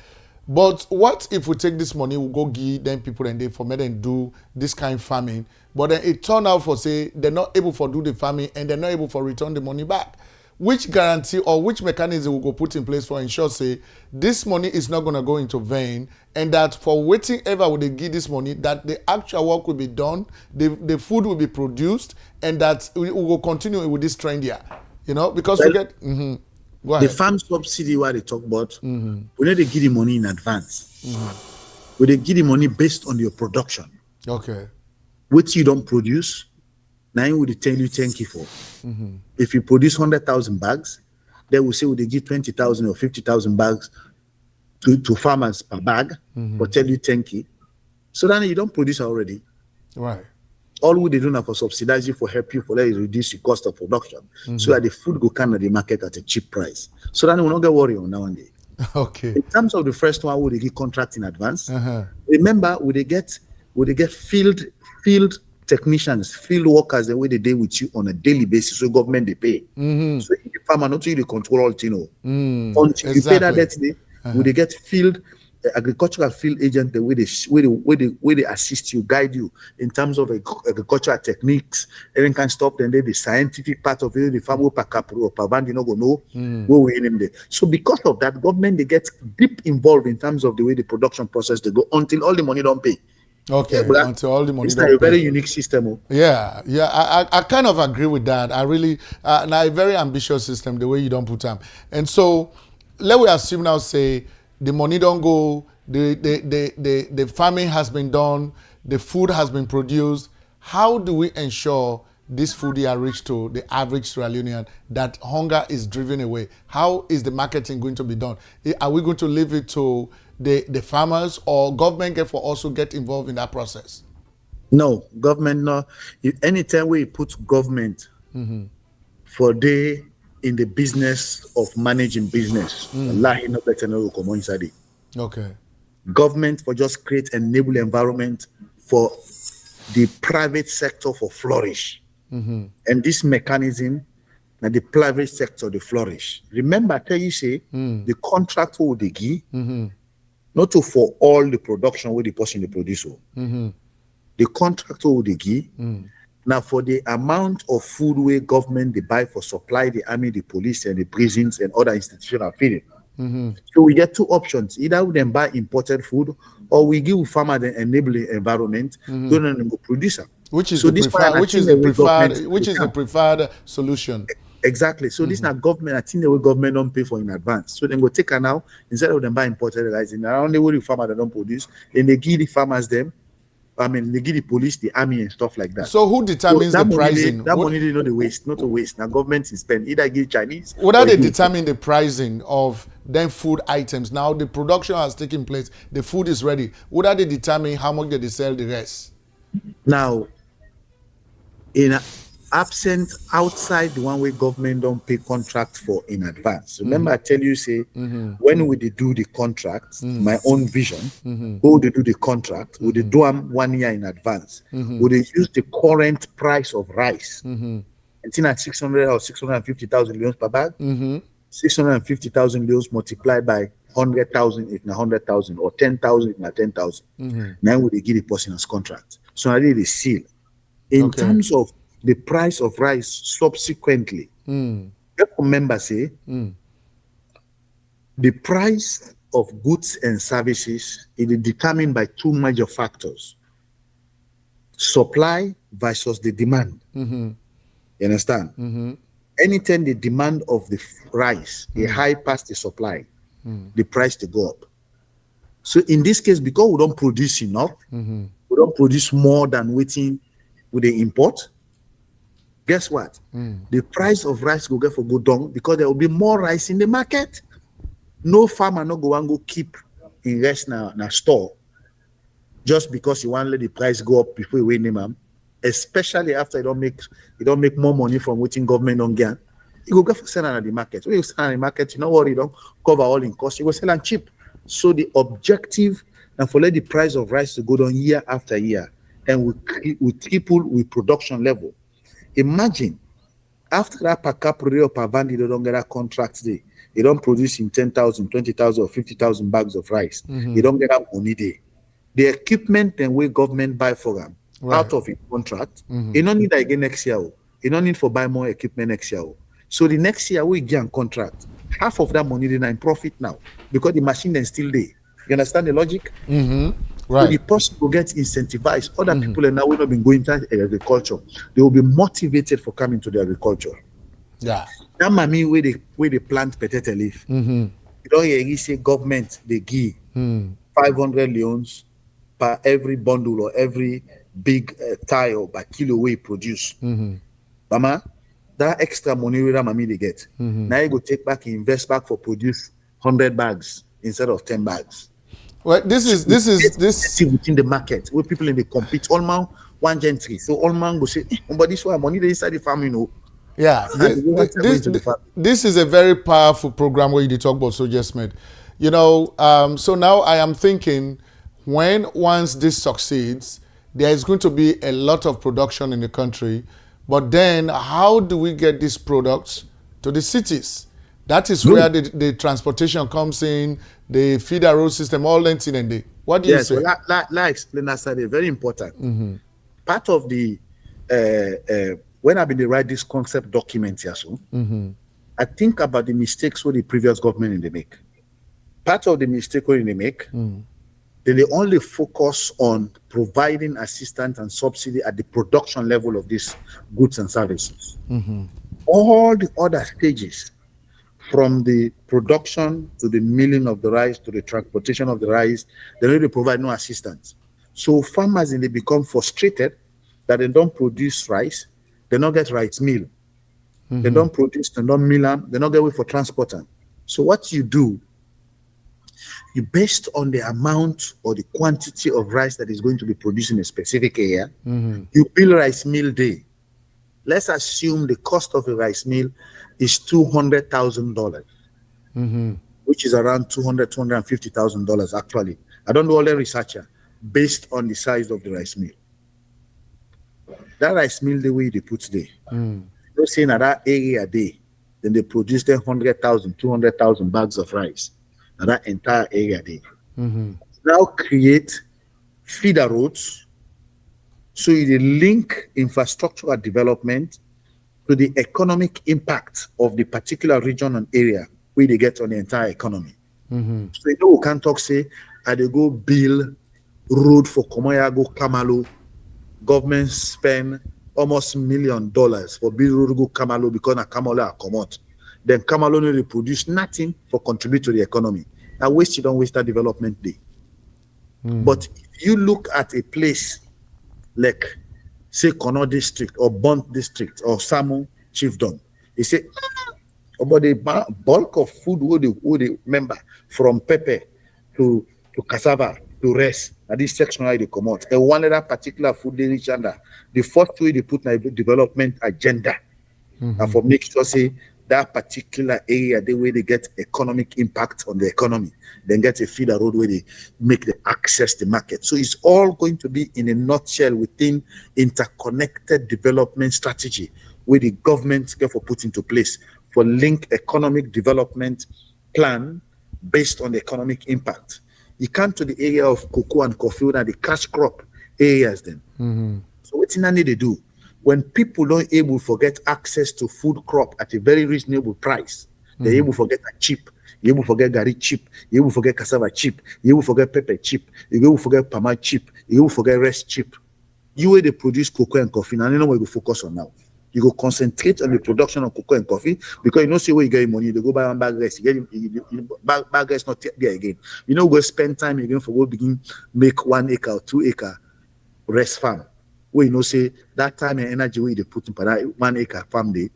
But what if we take this money, we go give them people and they for me and do this kind of farming, but then it turn out for say they're not able for do the farming and they're not able for return the money back. Which guarantee or which mechanism we go put in place for ensure say this money is not going to go into vain, and that for waiting ever would they give this money, that the actual work will be done, the food will be produced, and that we will continue with this trend here. You know, because we get go ahead. The farm subsidy what they talk about, we need to give the money in advance. We they give the money based on your production. Okay. What you don't produce, now we tell you thank you for. If you produce 100,000 bags, they will say they give 20,000 or 50,000 bags to farmers per bag, but tell you thank you. So then you don't produce already. Right. All we they do now for subsidize you, for help you, for let you reduce the cost of production, so that the food go come at the market at a cheap price. So then we don't get worried on now and day. Okay. In terms of the first one, we they get contract in advance. Remember, we they get field technicians, field workers, the way they deal with you on a daily basis, so government they pay. So if the farmer not really control all thing, until you pay that debt, we they get field agricultural field agent, the way they assist you, guide you in terms of agricultural techniques, any kind of stuff. Then the scientific part of it, the farm will pack up or Pavan, you know, go know where we in there. So because of that, government they get deep involved in terms of the way the production process they go until all the money don't pay. Okay, until all the money. It's a very unique system. Yeah, I kind of agree with that. I really, now a very ambitious system, the way you don't put them. And so, let we assume now, say, the money don't go, the farming has been done, the food has been produced. How do we ensure this food here reach to the average Sierra Leonean, that hunger is driven away? How is the marketing going to be done? Are we going to leave it to the farmers, or government also get involved in that process? No, government no. Anytime we put government for they in the business of managing business, Okay. Government for just create enable environment for the private sector for flourish. And this mechanism, now the private sector they flourish. Remember, I tell you say the contract will they give, not to for all the production where the person they produce. The contract will they give. Now for the amount of food where government they buy for supply the army, the police, and the prisons and other institutional feeding. So we get two options. Either we then buy imported food or we give farmer the enabling environment so then they go produce them. Which is So the this preferred? one, I Which think is the the way preferred? government Which is the preferred solution? Exactly. So this now government, I think the way government don't pay for in advance. So then go take her now instead of them buy imported rice. And not only will the farmer that don't produce, then they give the farmers them. I mean, they give the police, the army, and stuff like that. So who determines that the money pricing? That money they not the waste, not to waste. Now government is spend either give Chinese. What or are they give- determine the pricing of then food items? Now the production has taken place, the food is ready. What are they determine how much they sell the rest? Now, in absent outside the one way government don't pay contract for in advance. Remember, I tell you, say when we they do the contract, my own vision, who they do the contract, we they do them 1 year in advance. We they use the current price of rice. It's in at 600 or 650,000 leons per bag. 650,000 leons multiplied by 100,000 if not 100,000 or 10,000 if not 10,000. Now we they give the person as contract. So I did the seal. In terms of the price of rice subsequently, remember say the price of goods and services is determined by two major factors: supply versus the demand. You understand? Anytime the demand of the rice is high past the supply, the price to go up. So in this case, because we don't produce enough, we don't produce more than waiting with the import. Guess what? The price of rice will get for go down because there will be more rice in the market. No farmer no go and go keep in rest na store just because you want to let the price go up before you win them. Especially after you don't make more money from waiting government on get. You go get for sell at the market. When you sell at the market, you know what, you don't cover all in cost. You go sell and cheap. So the objective and for let the price of rice to go down year after year, and we triple with production level. Imagine after that per capita or per van, they don't get that contract day. They don't produce in 10,000, 20,000 or 50,000 bags of rice. They don't get that money day. The equipment and way government buy for them out of a contract, you don't need that again next year. You don't need for buy more equipment next year. So the next year we get a contract. Half of that money they in profit now because the machine then still there. You understand the logic? So the person will get incentivized. Other people are now will not be going to agriculture. They will be motivated for coming to the agriculture. Yeah. That mommy where they plant potato leaf. You don't hear you say government they give 500 leons per every bundle or every big tile by kilo we produce. Mama, that extra money that mommy they get. Now you go take back and invest back for produce 100 bags instead of 10 bags. Well, this is within the market where people in the compete all man one gentry. So all man go say, but this one money they inside the farm, you know. Yeah, this is a very powerful program where you talk about so Jesmed. You know, so now I am thinking once this succeeds, there is going to be a lot of production in the country, but then how do we get these products to the cities? That is where the transportation comes in, the feeder road system, all that in and what do you say? Yes, like explain that side, very important. Part of the when I've been write this concept document here, so I think about the mistakes what the previous government they make. Part of the mistake what they make, they only focus on providing assistance and subsidy at the production level of these goods and services. All the other stages, from the production to the milling of the rice to the transportation of the rice, they really provide no assistance. So farmers they become frustrated that they don't produce rice, they don't get rice mill. They don't produce, they don't mill them, they don't get way for transporting. So what you do, you based on the amount or the quantity of rice that is going to be produced in a specific area, you build rice mill day. Let's assume the cost of a rice mill is $200,000, which is around $250,000 actually. I don't know all the researcher based on the size of the rice mill. That rice mill the way they put there, they're saying that area a day, then they produce 100,000, 200,000 bags of rice. That entire area day. Now create feeder roads, so you link infrastructural development to the economic impact of the particular region and area where they get on the entire economy. So you know we can't talk say I they go build road for Komoya go Kamalo. Government spend almost $1 million for build road go Kamalo because na Kamalo are come out. Then Kamalo no produce nothing for contribute to the economy. Now waste you don't waste that development day. But if you look at a place like say Kono district or Bont district or Samu Chiefdom, they say about the bulk of food would they remember from pepper to cassava to rice. At this section where they come out. And one other particular food they reach under the first way they put na development agenda. And for make sure say that particular area, the way they get economic impact on the economy, then get a feeder road where they make the access the market. So it's all going to be in a nutshell within interconnected development strategy where the government get for put into place for link economic development plan based on the economic impact. You come to the area of cocoa and coffee and the cash crop areas then. So what they need to do? When people don't able to get access to food crop at a very reasonable price, they're able to get a cheap, you're able to get gari cheap, you're able to get cassava cheap, you're able to get pepper cheap, you're able to get palma cheap, you're able to get rice cheap. You way they produce cocoa and coffee, and you know what you focus on now. You go concentrate on the production of cocoa and coffee because you know see where you get money. They go buy one bag rice, you get bag rice not there again. You know go spend time again for go begin make 1 acre or 2 acre rice farm. Where you know say that time and energy where they put in for that 1 acre farm day,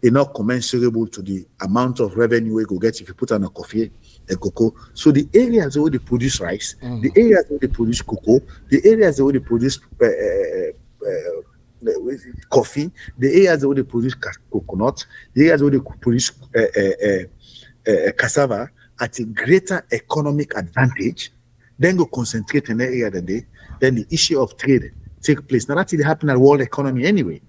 they're not commensurable to the amount of revenue we go get if you put on a coffee and cocoa. So the areas where they produce rice, the areas where they produce cocoa, the areas where they produce coffee, the areas where they produce coconut, the areas where they produce cassava at a greater economic advantage, then go concentrate in the area that day, then the issue of trade take place. Now, that will happen at world economy anyway.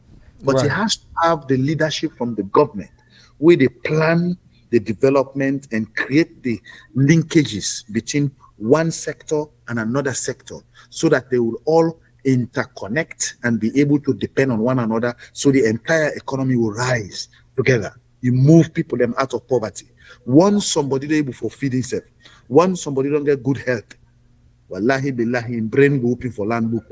But it has to have the leadership from the government where they plan the development and create the linkages between one sector and another sector so that they will all interconnect and be able to depend on one another so the entire economy will rise together. You move people them out of poverty. Once somebody able to feed himself, once somebody don't get good health, wallahi billahi, in brain go open for land book.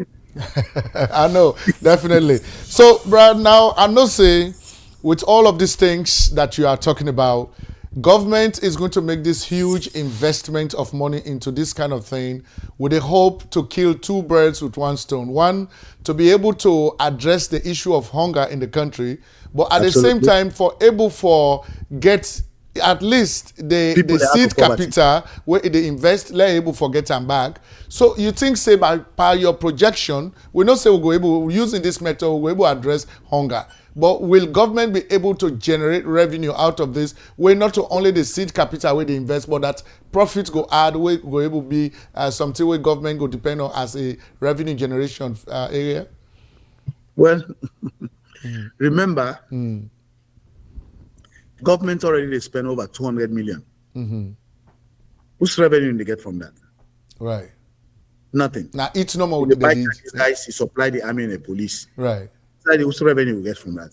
I know, definitely. So, Brad, now I know say with all of these things that you are talking about, government is going to make this huge investment of money into this kind of thing with a hope to kill two birds with one stone. One, to be able to address the issue of hunger in the country, but at the same time for able for get at least the seed capital where they invest, they're able to get them back. So you think say by your projection, we not say we'll go able using this method, we'll able to address hunger. But will government be able to generate revenue out of this? Where not only the seed capital where they invest, but that profits go add, where go able to be something where government go depend on as a revenue generation area? Well, remember, government already they spend over 200 million. Whose revenue they get from that? Right. Nothing. Now it's no more. The bike guys, he supply the army and the police. Right. Whose revenue we get from that?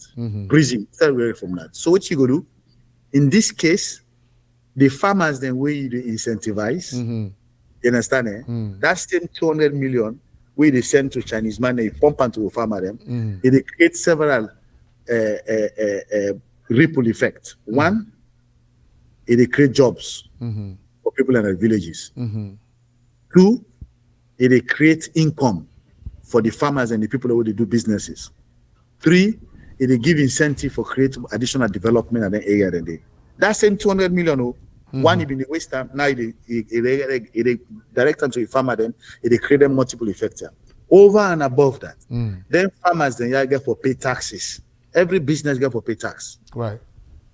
Prison. Revenue from that. So what you go do? In this case, the farmers then where you incentivize. You understand? That same 200 million where they send to Chinese man, they pump into a farmer them. It creates several ripple effect. One, it create jobs for people in the villages. Two, it create income for the farmers and the people who they do businesses. Three, it give incentive for create additional development in the area that day. That same 200 million, one in the waste time, now it direct into a farmer, then it create them multiple effects. Over and above that, then farmers then get for pay taxes. Every business get for pay tax. Right.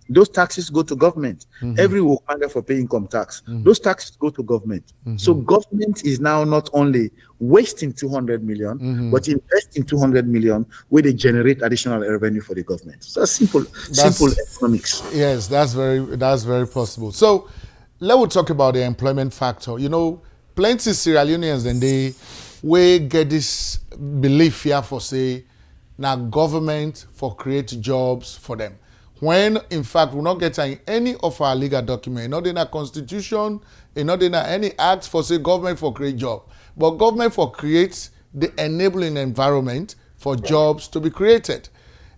Those taxes go to government. Every worker get for pay income tax. Those taxes go to government. So government is now not only wasting 200 million, but investing 200 million where they generate additional revenue for the government. So simple economics. Yes, that's very possible. So let's talk about the employment factor. You know, plenty Sierra Leoneans and they we get this belief here for say now government for create jobs for them. when in fact we're not getting any of our legal document, not in our constitution, not in any act for say government for create job, but government for create the enabling environment for jobs to be created.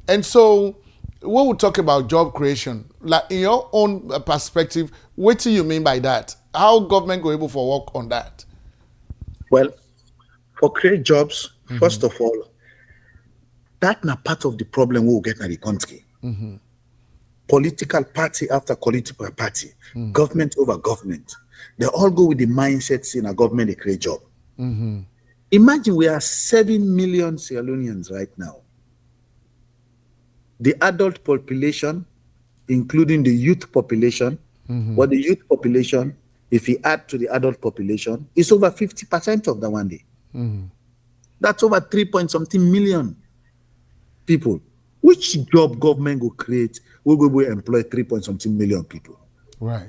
And so when we talk about job creation, like in your own perspective, what do you mean by that? How government go able for work on that? Well, for create jobs, first of all, that's not part of the problem we'll get in the country. Political party after political party, government over government, they all go with the mindsets in a government they create job. Imagine we are 7 million Sierra Leoneans right now. The adult population, including the youth population, but the youth population, if you add to the adult population, is over 50% of the one day. That's over 3-point-something million people. Which job government will create will employ 3-point-something million people? Right.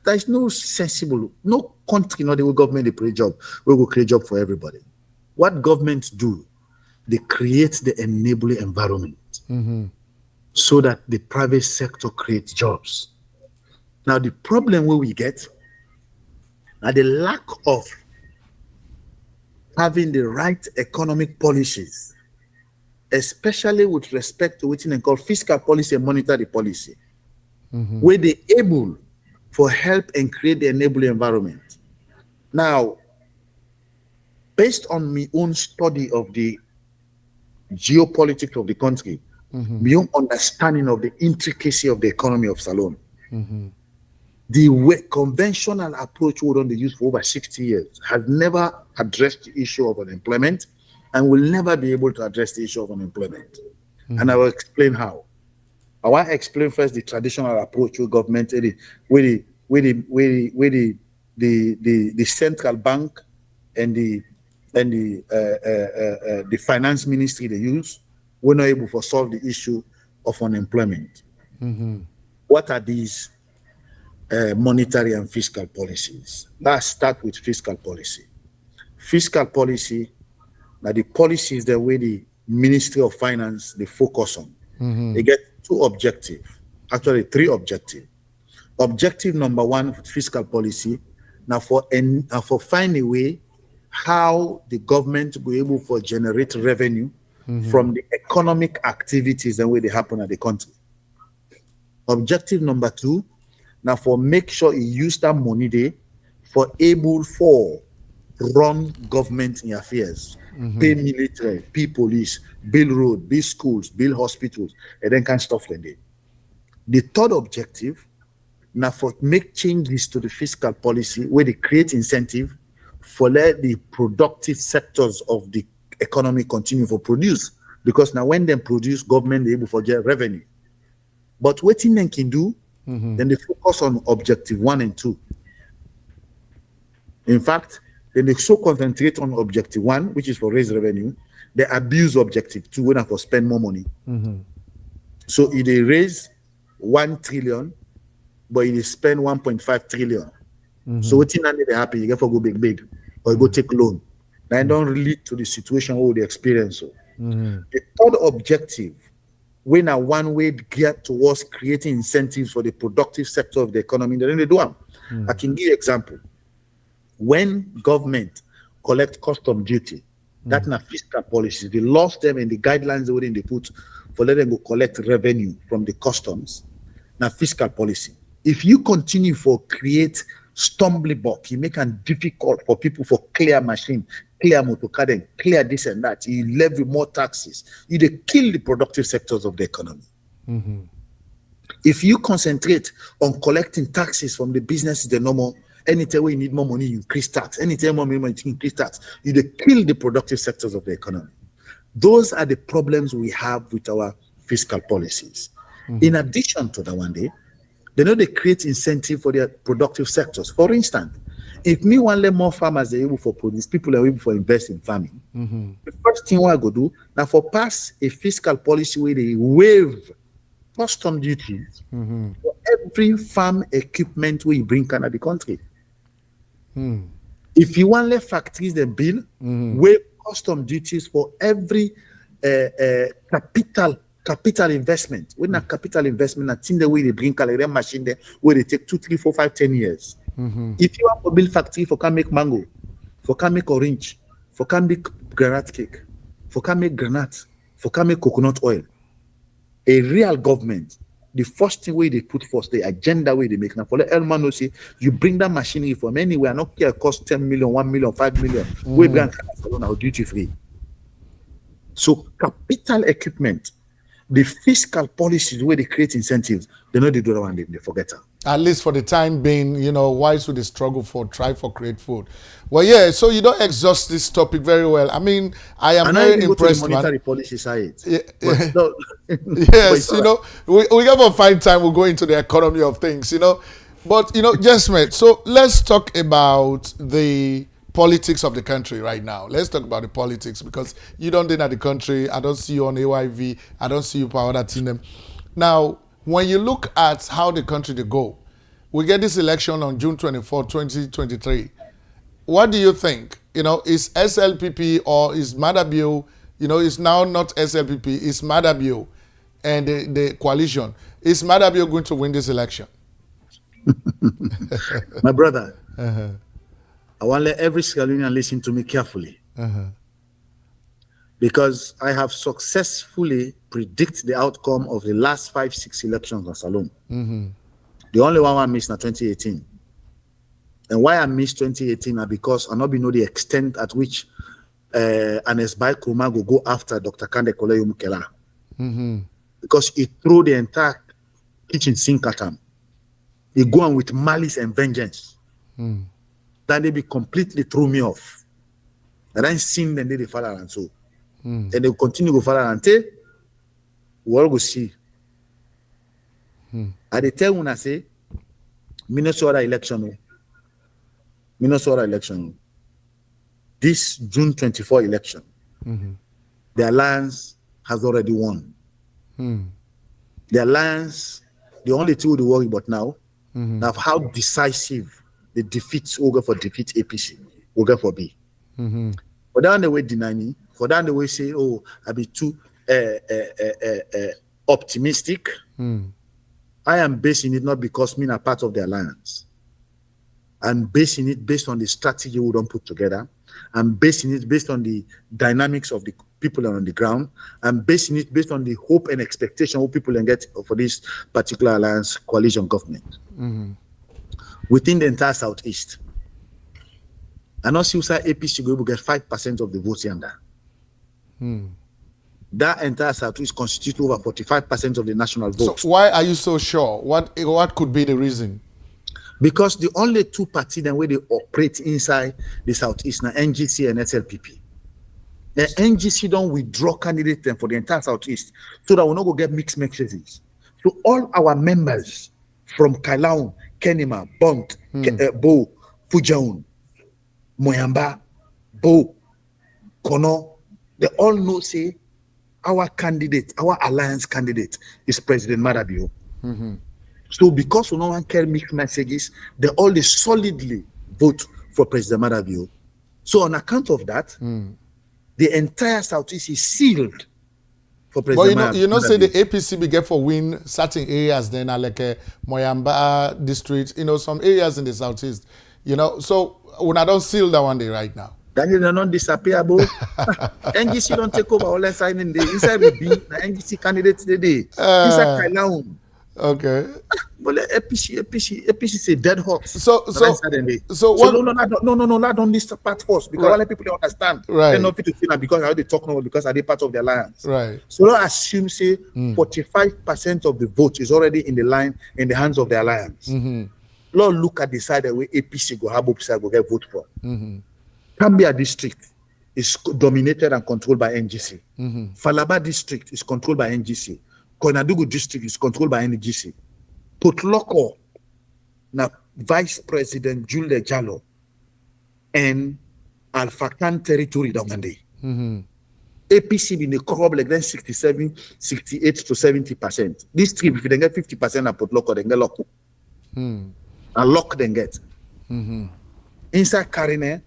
There is no sensible, no country, not the government they create job, we will create job for everybody. What governments do, they create the enabling environment so that the private sector creates jobs. Now the problem where we get are the lack of having the right economic policies, especially with respect to what they call fiscal policy and monetary policy, where they able for help and create the enabling environment. Now, based on my own study of the geopolitics of the country, my own understanding of the intricacy of the economy of Salone, the way conventional approach we done use for over 60 years has never addressed the issue of unemployment and will never be able to address the issue of unemployment. And I will explain how. I want to explain first the traditional approach with government, where the central bank and the finance ministry they use were not able to solve the issue of unemployment. What are these monetary and fiscal policies? Let's start with fiscal policy. Fiscal policy, now the policies the way the Ministry of Finance they focus on. They get 2 objectives, actually 3 objectives. Objective number 1 fiscal policy, now for find a way how the government will be able to generate revenue from the economic activities and way they happen at the country. Objective number 2, now for make sure you use that money there for able for run government in affairs, pay military, pay police, build road, build schools, build hospitals, and then kind of stuff like that. The third objective, now for make changes to the fiscal policy where they create incentive for let the productive sectors of the economy continue to produce, because now when they produce, government they able to get revenue. But what they can do, then they focus on objective 1 and 2. In fact, then they so concentrate on objective 1, which is for raise revenue, they abuse objective 2 when I for spend more money. So if they raise 1 trillion, but if they spend 1.5 trillion, so what they happy, you get for go big, or you go take loan. Now it don't relate to the situation where they experience. So the third objective, when a one way get towards creating incentives for the productive sector of the economy, then they do them. I can give you an example. When government collect custom duty, that's not fiscal policy. They lost them in the guidelines they put for letting them go collect revenue from the customs. Now fiscal policy. If you continue for create stumbling block, you make it difficult for people for clear machine, clear motor car, then clear this and that. You levy more taxes. You they kill the productive sectors of the economy. If you concentrate on collecting taxes from the businesses, the normal. Anytime you need more money, you increase tax. Anytime more money, you increase tax. You they kill the productive sectors of the economy. Those are the problems we have with our fiscal policies. In addition to that one day, they know they create incentive for their productive sectors. For instance, if me want let more farmers are able for produce, people are able for invest in farming. The first thing I go do now for pass a fiscal policy where they waive custom duties for every farm equipment we bring out of the country. If you want let factories they build, waive custom duties for every capital capital investment. When a capital investment, I think the way they bring calendar machine there, where they take 2, 3, 4, 5, 10 years. If you have a build factory for can make mango, for can make orange, for can make granite cake, for can make granite, for can make coconut oil, a real government, the first thing way they put first, the agenda way they make. Now, for the Elman no say, you bring that machinery from anywhere, not care cost 10 million, 1 million, 5 million. We bring now duty free. So capital equipment, the fiscal policies where they create incentives, they know they do that one, they forget it. At least for the time being, you know, why should they struggle try for great food? Well, yeah, so you don't exhaust this topic very well. I mean, I am very impressed, man. Monetary policy side. Yeah. Yes, you know, we have a fine time, we'll go into the economy of things, you know. But, you know, Jesmed, so let's talk about the politics of the country right now. Let's talk about the politics, because you don't dinner the country. I don't see you on AYV. I don't see you for other team. Now, when you look at how the country they go, we get this election on June 24, 2023. What do you think? You know, is SLPP or is Madabio, you know, it's now not SLPP, it's Madabio and the coalition. Is Madabio going to win this election? My brother, I want to let every Sierra Leonean listen to me carefully. Because I have successfully predicted the outcome of the last 5, 6 elections on Salome. The only one I missed in 2018. And why I missed 2018 are because I not know the extent at which Anesbai Kuma will go after Dr. Kande Koleyo Mukela. Because he threw the entire kitchen sink at him. He go on with malice and vengeance. Then they be completely threw me off. And then seen them they follow and so. And they continue to follow until we all go see. I they tell when I say Minnesota election. This June 24 election, the alliance has already won. The alliance, the only two they worry about now, of how decisive the defeats will go for defeat APC, will go for B. For down the way deny me, for down the way say, oh, I be too optimistic. I am basing it not because me are part of the alliance. I'm basing it based on the strategy we don't put together. I'm basing it based on the dynamics of the people on the ground. I'm basing it based on the hope and expectation of people can get for this particular alliance coalition government. Within the entire Southeast. And also APC will get 5% of the votes under. That entire Southeast constitutes over 45% of the national vote. So why are you so sure? What could be the reason? Because the only two parties that way they operate inside the Southeast now NGC and SLPP. The NGC don't withdraw candidates for the entire Southeast so that we're not going to get mixed messages. So all our members from Kailaun, Kenima, Bont, Bo, Fujaun, Moyamba, Bo, Kono, they all know say our candidate, our alliance candidate is President Madabio. So because no one can mixed messages, they all solidly vote for President Madabio. So on account of that, the entire Southeast is sealed for President Madabio. But you know, say the APC began for win certain areas then, like Moyamba district, you know, some areas in the Southeast, you know. So when I don't seal that one day right now. Then they don't disappear, bro. NGC don't take over all that sign in the inside will be the NGC candidates today. Inside Kailaun. Okay. But APC is a dead horse. So not on this part first because all the people don't understand. Right. They're not fit to feel that because how they talk now because are they part of the alliance. Right. So don't assume say 45% of the vote is already in the line in the hands of the alliance. Lord, look at the side where APC go have side go get vote for. Kambia district is dominated and controlled by NGC. Falaba district is controlled by NGC. Konadugu district is controlled by NGC. Potloko, now Vice President Jules Jallo and Alfakan territory down day. APC in the crop like then 67, 68 to 70%. This trip, if they get 50% at Potloko, they get lock. And lock then get. Inside Karine,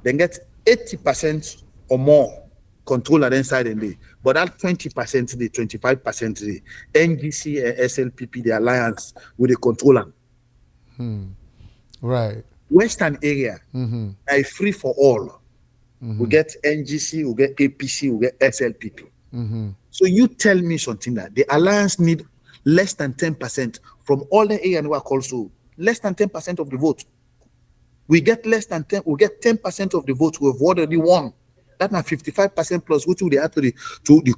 they get 80% or more control at inside and day. But that 20%, the 25%, the NGC and SLPP, the alliance with the controller. Right. Western area are free for all. We get NGC, we get APC, we get SLPP. So you tell me something that the alliance need less than 10% from all the area and work also less than 10% of the vote. We get less than 10. We get 10% of the vote. We've already won. That's not 55% plus which will they add to the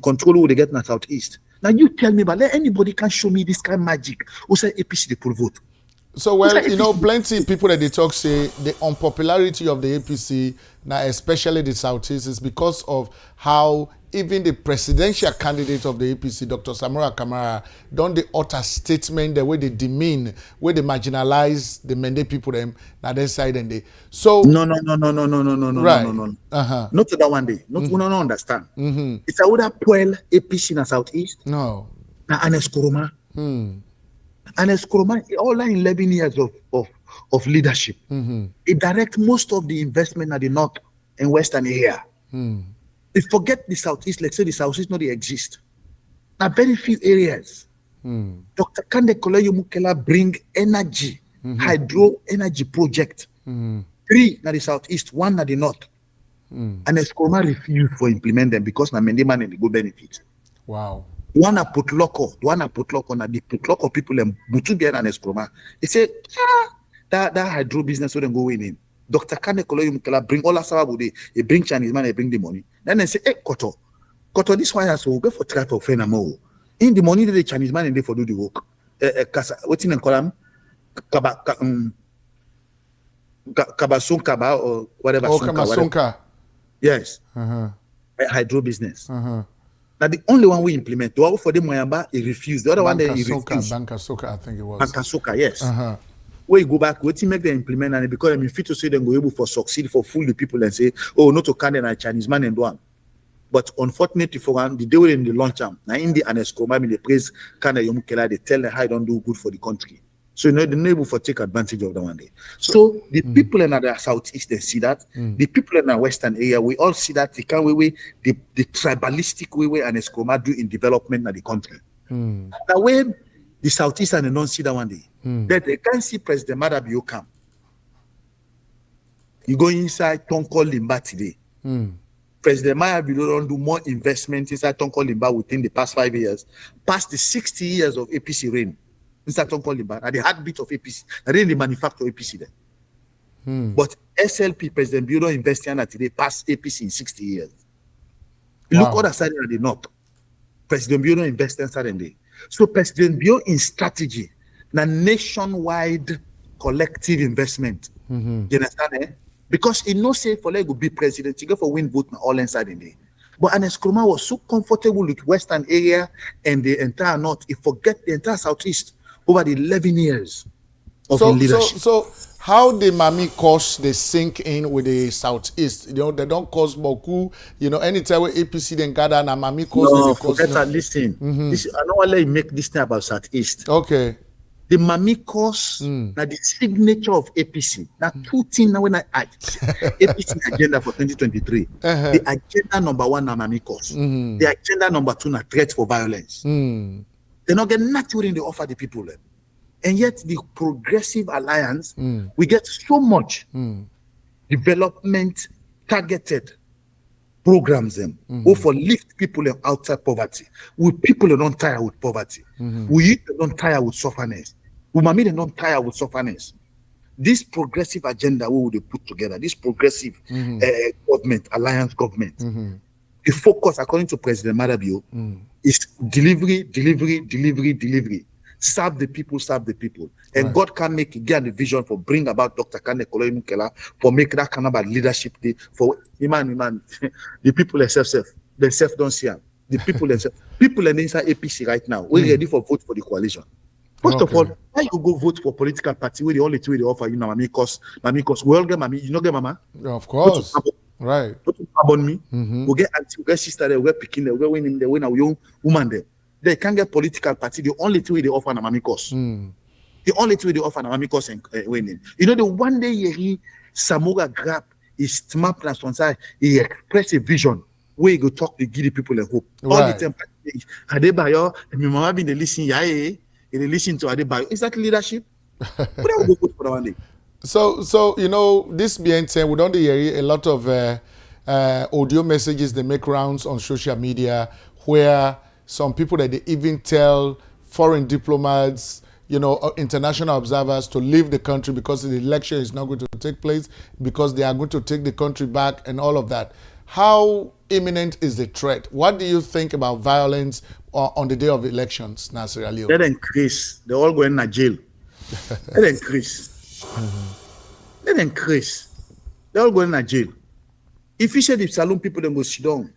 control they get in the southeast. Now you tell me, but let anybody can show me this kind of magic. Who say APC they pull vote? So well, you know, plenty people that they talk say the unpopularity of the APC now, especially the southeast, is because of how even the presidential candidate of the APC, Dr. Samora Kamara, done the utter statement, the way they demean, where they marginalize the Mende people them na their side and they. So No. right. Not to that one day. Not we don't understand. It's a would puel APC in the southeast. No. Na Anes Kuruma. Anes Kuruma, all in 11 years of leadership. It direct most of the investment at the north and western area. If forget the southeast, let's say the southeast not they exist. Now very few areas. Dr. Kande Koleyo Mukela bring energy, hydro energy project. 3 na the southeast, 1 na the north. And Escoma refused for implement them because na many man and the go benefit. Wow. One na put lock na the put lock people and Butubian and Escoma. They say that hydro business wouldn't go in. Dr. Kane Koloyo Mukela bring all that they bring Chinese man, they bring the money. Then they say, hey, Koto, this one has to go for try for friend more. In the money that the Chinese man and they for do the work. What's in the column? Kabasonka or whatever. Oh, Kabasonka. Yes. Hydro business. Now the only one we implement, the one for the Moyamba, he refused. The other one that he refused. Bankasoka, I think it was. Bankasoka, yes. Where you go back, what you make them implement and because I'm fit to say them go able for succeed for fool the people and say, oh, not to Canada and Chinese man and one. But unfortunately for one, the day when they launch them, now in the Anescoma, they praise Canada Yomukela, they tell them how don't do good for the country. So you know they're able for take advantage of that one day. So the people in the southeast they see that. The people in the western area, we all see that the kind way the tribalistic way Anescoma do in development of the country. Now when the southeast and they don't see that one day. That they can't see President Madabio come. You go inside Tonko Limba today. President Madabio don't do more investment inside Tonko Limba within the past 5 years, past the 60 years of APC reign inside Tonko Limba, and the heartbeat of APC, and then the manufacture APC there. But SLP President Bio don't invest in today past APC in 60 years. Wow. Look other side of the north. President Bio don't invest inside in there. So President Bio in strategy, na nationwide collective investment. You understand? Because he no say for like go be president, he go for win vote all inside in there. But Aneskroma was so comfortable with western area and the entire north, he forget the entire southeast over the 11 years of leadership. So how the Mami cause they sink in with the southeast? You know, they don't cause Boku. You know, anytime where APC then gather na Mami cause. No, forget that. Listen, this, I don't want to make this thing about southeast. Okay. The Mami cause, now the signature of APC. Now 2 things now when I APC agenda for 2023. The agenda number 1 na Mami cause. The agenda number 2 na threat for violence. They not get nothing in the offer the people. And yet the Progressive Alliance, we get so much development targeted programs who for lift people outside poverty. With people that don't tire with poverty. We youth that don't tire with sufferness. We mami that don't tire with sufferness. This progressive agenda we would put together, this progressive government, alliance government, the focus according to President Madabio is delivery. Serve the people. And God can make get the vision for bring about Dr. Kane Koloyi Mukela for make that kind of leadership day for Iman. The people themselves don't see them. The people inside APC right now, we're ready for vote for the coalition. First of all, why you go vote for political party where the only two they offer you now, Mami cause we all get Mami, you know get Mama? Of course. Right. About me. We get auntie, we get sister there, we get picking there, we get winning there, we get a young woman there. They can't get political party. The only two they offer na Mami cause. The only two they offer na Mami cause and winning. You know the one day he Samora grab his map plan on side, he express a vision where you go talk to give the people a hope. All the Right. time, Adebayo, and my mama been listen, they listen to Adebayo. Is that leadership? But I will go vote for that one day. So you know, this being said, we don't hear a lot of audio messages they make rounds on social media where some people that they even tell foreign diplomats, you know, international observers to leave the country because the election is not going to take place, because they are going to take the country back and all of that. How imminent is the threat? What do you think about violence on the day of elections, Sierra Leone? Let them increase. They all going to jail. Let them increase. Let them increase. They all going to jail. If you say the saloon people then go sit down,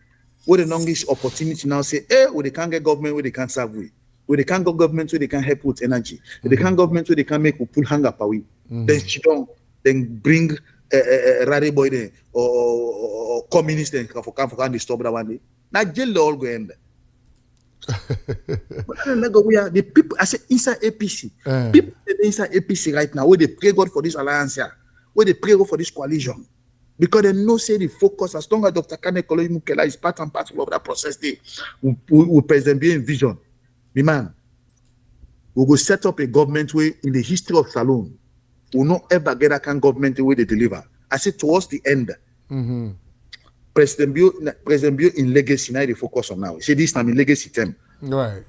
where the longest opportunity now say, where they can't get government, where they can't serve with, where they can't go government, where they can't help with energy, where they can't government, where they can't make people hang up away. Then sit down, then bring a rally boy there or communist then for can stop that one day. Now jail they all go end. But we are the people. I say inside APC, people inside APC right now, where they pray God for this alliance here, where they pray God for this coalition, because they know say the focus as long as Dr. Kane Koloyi Mukela is part and parcel of that process. They will President be in vision. The man, we will set up a government where in the history of Salone, we will not ever get that kind of government the way they deliver. I say towards the end. President Bio in legacy now they focus on now. See this time in legacy term. Right.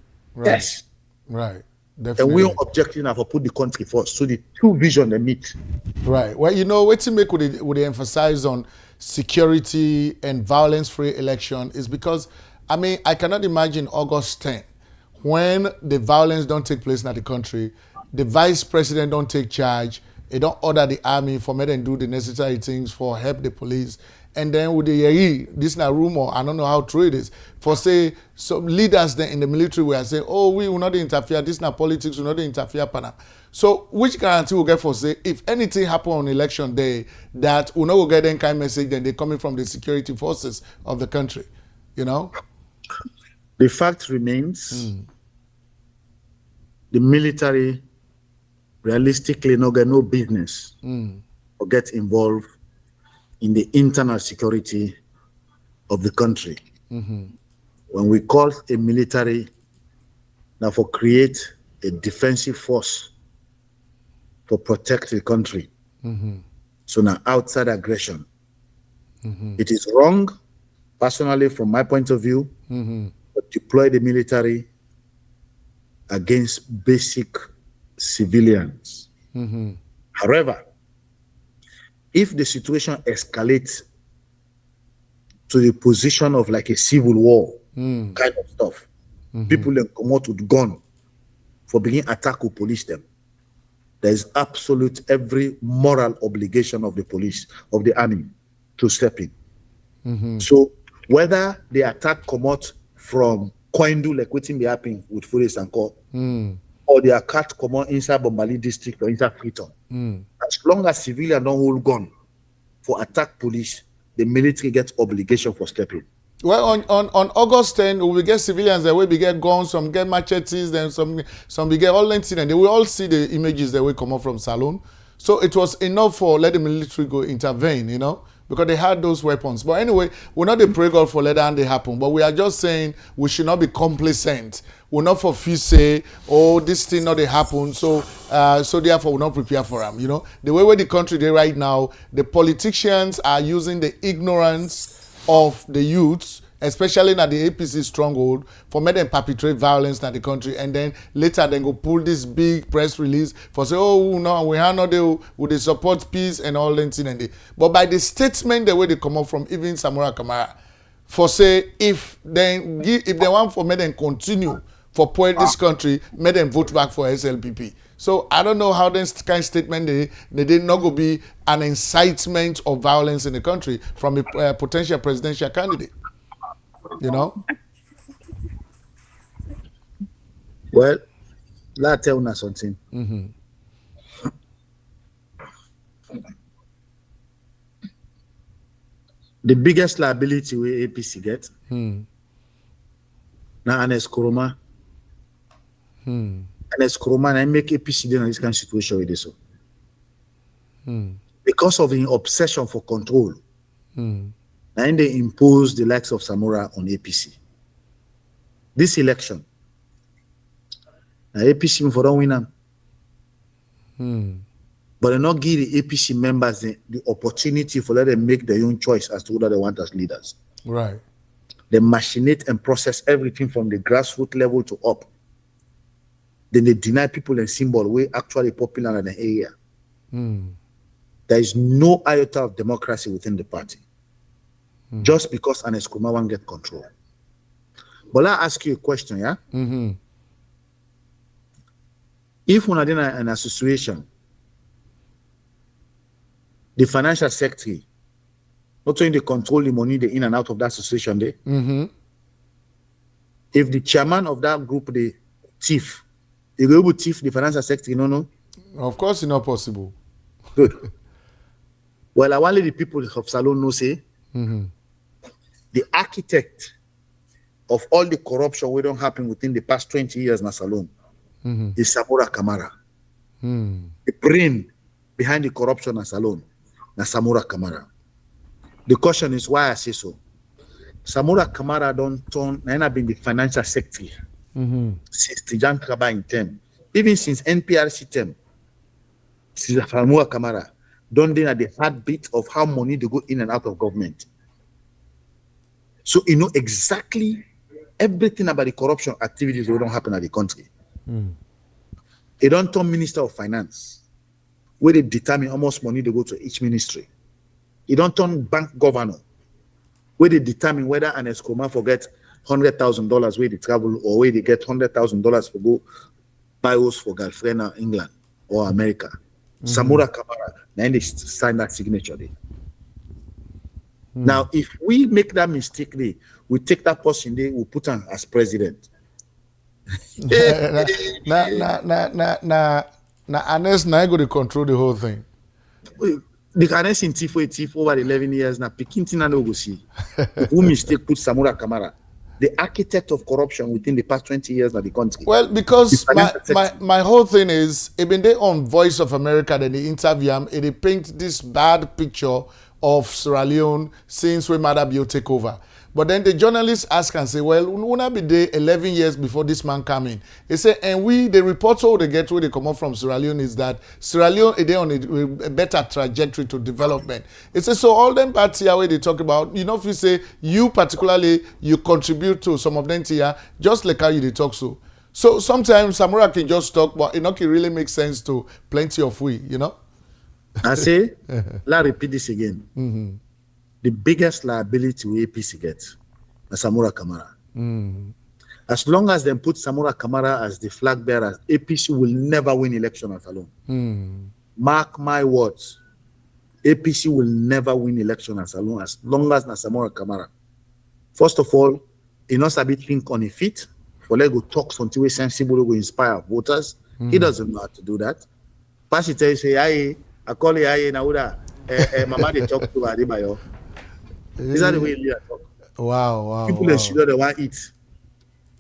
Yes. Right. Definitely. And we are objecting now for put the country first. So the two vision they meet. Right. Well, you know, what to make would they emphasize on security and violence-free election is because, I mean, I cannot imagine August 10 when the violence don't take place in the country, the vice president don't take charge, they don't order the army for me and do the necessary things for help the police. And then with the this is a rumor, I don't know how true it is, for say some leaders then in the military were saying, oh, we will not interfere, this is not politics, we will not interfere. Pana. So which guarantee will get for say, if anything happen on election day, that we not will get any kind of message, then they coming from the security forces of the country, you know? The fact remains, the military realistically no get no business or get involved in the internal security of the country. When we call a military now for create a defensive force for protect the country. So now outside aggression, it is wrong, personally from my point of view, to deploy the military against basic civilians. However, if the situation escalates to the position of like a civil war kind of stuff, people then come out with gun for beginning attack or police them. There is absolute every moral obligation of the police, of the army, to step in. So whether the attack come out from Koindu, like waiting be happening with Forest and Co, or the attack come out inside Bombali district or inside Freetown, as long as civilians don't hold gun for attack police, the military gets obligation for stepping. Well, on August 10, we will get civilians that will be get guns, some get machetes, then some will get all lengthy, and they will all see the images that will come up from Salone. So it was enough for let the military go intervene, you know, because they had those weapons. But anyway, we're not the pray God for let that they happen, but we are just saying we should not be complacent. We're not for few say, oh, this thing not they happen, so therefore we're not prepare for them. You know, the way where the country they right now, the politicians are using the ignorance of the youths, especially in the APC stronghold, for make them perpetrate violence in the country, and then later they go pull this big press release for say, oh no, we are not there, would they support peace and all that thing. But by the statement the way they come up from even Samura Kamara, for say if they want for make them continue for point this country, make them vote back for SLPP. So I don't know how this kind of statement they did not go be an incitement of violence in the country from a potential presidential candidate. You know? Well, let me tell you something. The biggest liability we APC get now Anes Kuruma. Anes Kuruma and make APC in this kind of situation with this. Because of the obsession for control. and they impose the likes of Samora on APC. This election, APC for don't win them. But they not give the APC members the opportunity for let them make their own choice as to what they want as leaders. Right. They machinate and process everything from the grassroots level to up. Then they deny people a symbol way actually popular in the area. There is no iota of democracy within the party. Just because an Eskuma won't get control. But I'll ask you a question, yeah? If we're in an association, the financial secretary, not only they control the money they in and out of that association, they. If the chairman of that group, the thief, they go able to thief the financial secretary, no? Of course, it's not possible. Good. Well, I want the people of Salon know say, the architect of all the corruption we don't happen within the past 20 years in Salon is Samora Kamara. The brain behind the corruption in Salon is Samora Kamara. The question is why I say so. Samora Kamara don't turn, and I've been the financial secretary since Tijan Kaba in term, even since NPRC term. Since Samora Kamara don't they at the heartbeat of how money they go in and out of government. So you know exactly everything about the corruption activities that don't happen at the country. They don't turn Minister of Finance, where they determine how much money they go to each ministry. They don't turn bank governor, where they determine whether an Eskoma forget $100,000 where they travel or where they get $100,000 for go buy house for girlfriend in England or America. Samora Kamara, then they sign that signature there. Now, if we make that mistake, we take that person there, we put him as president. Unless now go to control the whole thing. The Anes in thief over 11 years now, Pikintina no go see. If we mistake put Samora Kamara, the architect of corruption within the past 20 years of the country. Well, because my whole thing is, even they on Voice of America, then they interview him, and they paint this bad picture of Sierra Leone since when Madabio take over. But then the journalists ask and say, well, we will not be there 11 years before this man come in. They say, and the reports all they get where they come up from Sierra Leone is that Sierra Leone is on a better trajectory to development. It says, so all them parts here where they talk about, you know, if you say, you particularly, you contribute to some of them here, just like how you they talk so. So sometimes Samora can just talk, but it not really makes sense to plenty of we, you know? I say, let's repeat this again. The biggest liability we APC gets is Samora Kamara. As long as they put Samora Kamara as the flag bearer, APC will never win election at alone. Mark my words. APC will never win election as alone as long as Samora Kamara. First of all, he knows a bit think on his feet. For let go talk something way sensible to inspire voters. He doesn't know how to do that. Pass tell you say, I call it now. Mama they talk to Adibayo. Is that the way you talk? Wow. People in Sudan they want eat.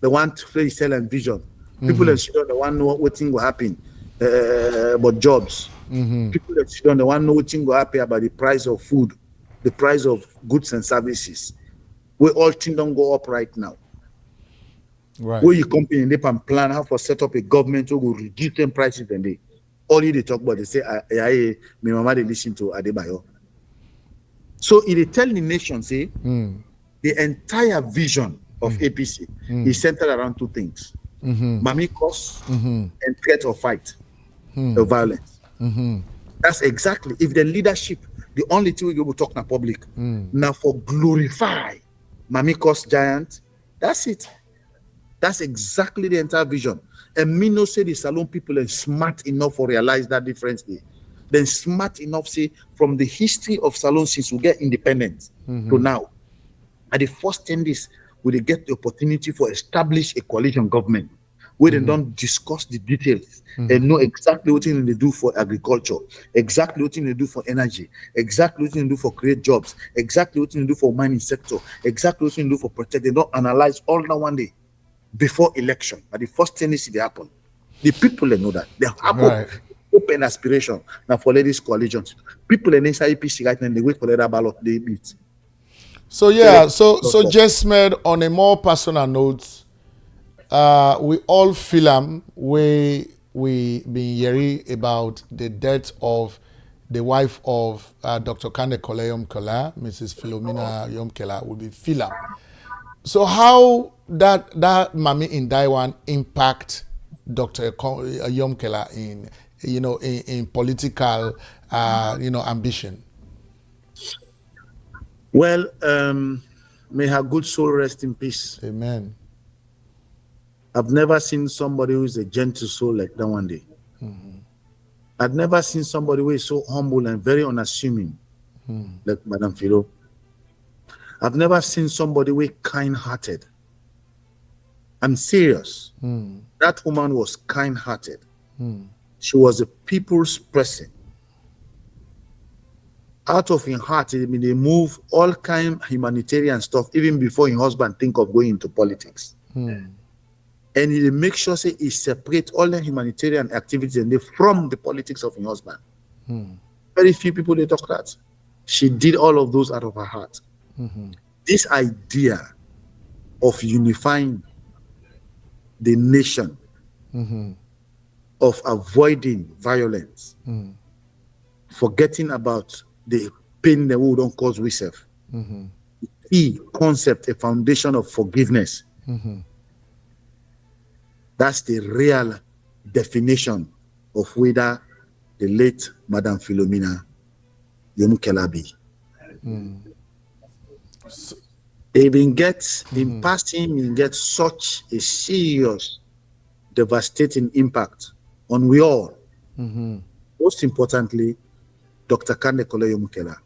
They want to play cell and vision. People in Sudan they want to know what thing will happen about jobs. People in Sudan they want to know what thing will happen about the price of food, the price of goods and services. Where all things don't go up right now. Right. Where you company they can plan how to set up a government who will reduce them prices and they all they talk about they say my mama they listen to Adebayo. So it tell the nation say the entire vision of APC is centered around two things: Mami cost and threat of fight, of violence. That's exactly if the leadership, the only thing we will talk in public now for glorify Mami cost giant. That's it. That's exactly the entire vision. And me no say the Salon people are smart enough to realize that difference. Then smart enough say from the history of Salon since we get independent to now, at the first 10 days, we get the opportunity for establish a coalition government where they don't discuss the details and know exactly what they do for agriculture, exactly what they do for energy, exactly what they do for create jobs, exactly what they do for mining sector, exactly what they do for protect. They don't analyze all that one day before election. At the first 10 days, they happen. The people they know that they have open aspiration now for ladies coalitions. People in inside APC right now they wait for that ballot they beat. So yeah, so Jesmed, on a more personal note, we all feel we been hearing about the death of the wife of Dr. Kande Kole Yom Kela, Mrs. Philomena Yom Kela, will be Philam. So how that Mami in Daiwan impact Dr. Yom Kela in in political ambition? Well, may her good soul rest in peace. Amen. I've never seen somebody who is a gentle soul like that one day. I've never seen somebody who is so humble and very unassuming like Madame Philo. I've never seen somebody who is kind-hearted. I'm serious. That woman was kind-hearted. She was a people's person. Out of her heart, they move all kind of humanitarian stuff even before her husband think of going into politics. And he make sure say he separate all the humanitarian activities and they from the politics of her husband. Very few people they talk that. She did all of those out of her heart. This idea of unifying the nation, of avoiding violence, forgetting about the pain that we don't cause ourselves. Key concept, a foundation of forgiveness. That's the real definition of whether the late Madame Philomena Yom Kela be. They been get in passing, been get such a serious, devastating impact on we all. Most importantly, Dr. Kande Kole Yom Kela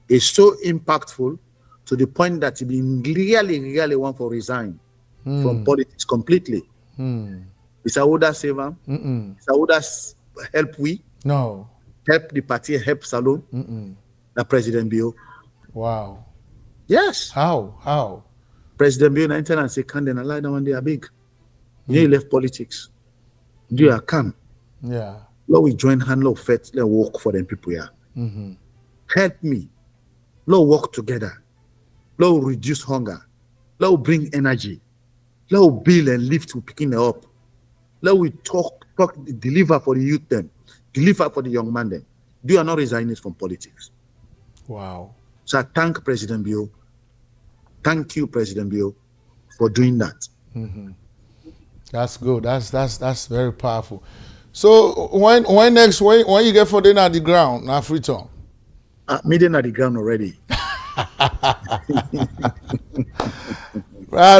is so impactful to the point that he been really want to resign from politics completely. Is Aouda save him? Is Aouda help we? No. Help the party, help Salon? The President Bio. Wow. Yes. How? President Bio na enter and say, Kande na lie down one day a big. You know, he left politics. Do you come? Yeah. Lord, we join hand, Lord, fight, let's work for them people here. Help me. Lord, work together. Lord, reduce hunger. Lord, bring energy. Lord, build and lift to picking it up. Lord, we talk, deliver for the youth then. Deliver for the young man then. Do you not resign it from politics? Wow. So I thank President Bio. Thank you, President Bio, for doing that. That's good. That's very powerful. So when you get for dinner at the ground, now Freetown? Me then at the ground already. I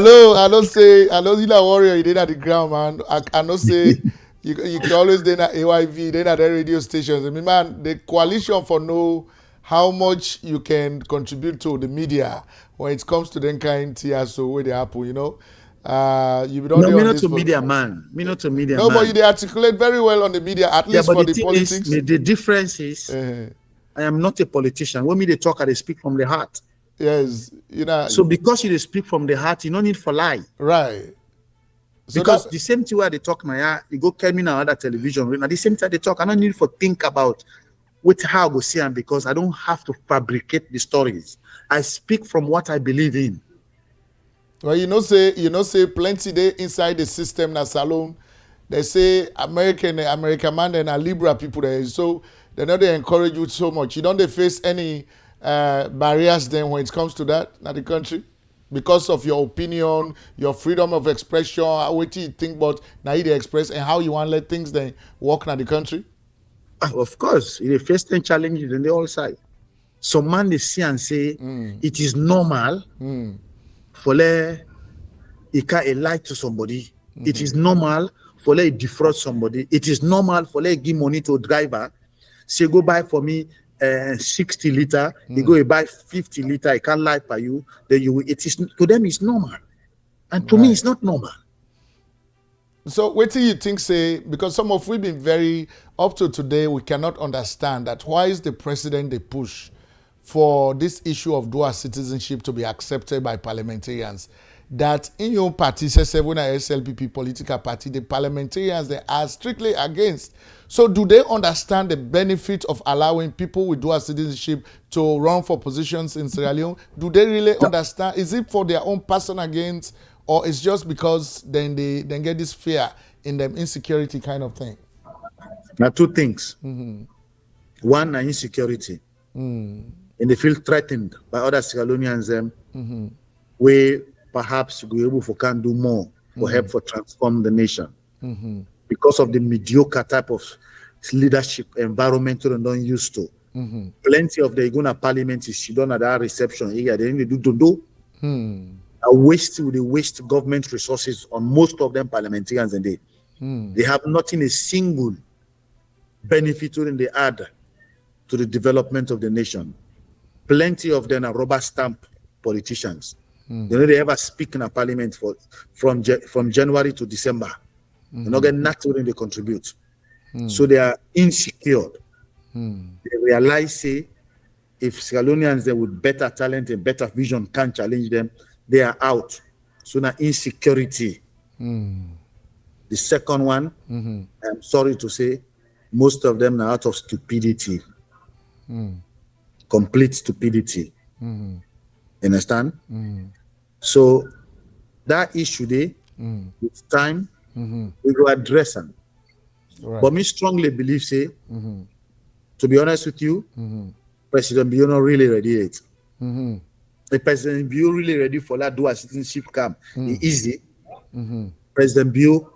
don't see that warrior you did at the ground, man. I don't say you can always then at AYV, then at the radio stations. I mean, man, the coalition for know how much you can contribute to the media when it comes to them kind of so where they happen, you know. You don't no, me not a media man. Me not a media man. No, but you they articulate very well on the media, at least for the politics. The difference is I am not a politician. When me they talk, I speak from the heart. Yes, you know. So because you speak from the heart, you don't need for lie. Right. So because the same thing where they talk now, you go tell me now other television. Now the same time they talk, I don't need for think about with how I go see them because I don't have to fabricate the stories. I speak from what I believe in. Well, you know say plenty day inside the system na Salon. They say American man and a Libra people there. So they know they encourage you so much. You don't they face any barriers then when it comes to that in the country? Because of your opinion, your freedom of expression, what you think about now you express and how you want to let things then work in the country? Of course, the first thing challenges on the all side. Some man they see and say it is normal for a lie to somebody. It is normal for a defraud somebody. It is normal for a give money to a driver. Say go buy for me 60 liter. You go buy 50 liter. I can't lie for you. Then you it is to them it's normal, and to me it's not normal. So what do you think say, because some of we've been very up to today, we cannot understand that why is the president they push for this issue of dual citizenship to be accepted by parliamentarians? that in your party, seven SLPP political party, the parliamentarians they are strictly against. So do they understand the benefit of allowing people with dual citizenship to run for positions in Sierra Leone? Do they really understand? Is it for their own personal gains, or it's just because then they get this fear in them, insecurity kind of thing? Now, two things. One, insecurity. And they feel threatened by other Sierra Leoneans where perhaps we able to can do more for help for transform the nation. Because of the mediocre type of leadership environment they don't used to. Plenty of the Iguna parliament is done at that reception. They need to do. They waste government resources on most of them parliamentarians, and they have not in a single benefit when they add to the development of the nation. Plenty of them are rubber stamp politicians. They ever speak in a parliament from January to December. They not get nothing when they contribute. So they are insecure. They realize, say, if Sierra Leoneans with better talent and better vision can challenge them, they are out. So now insecurity. The second one, I'm sorry to say, most of them are out of stupidity. Complete stupidity. You understand? So that issue there, with time, we will address them. Right. But me strongly believe, say, to be honest with you, President Bio not really ready yet. The President Bio really ready for that dual citizenship camp. It's easy. President Bio,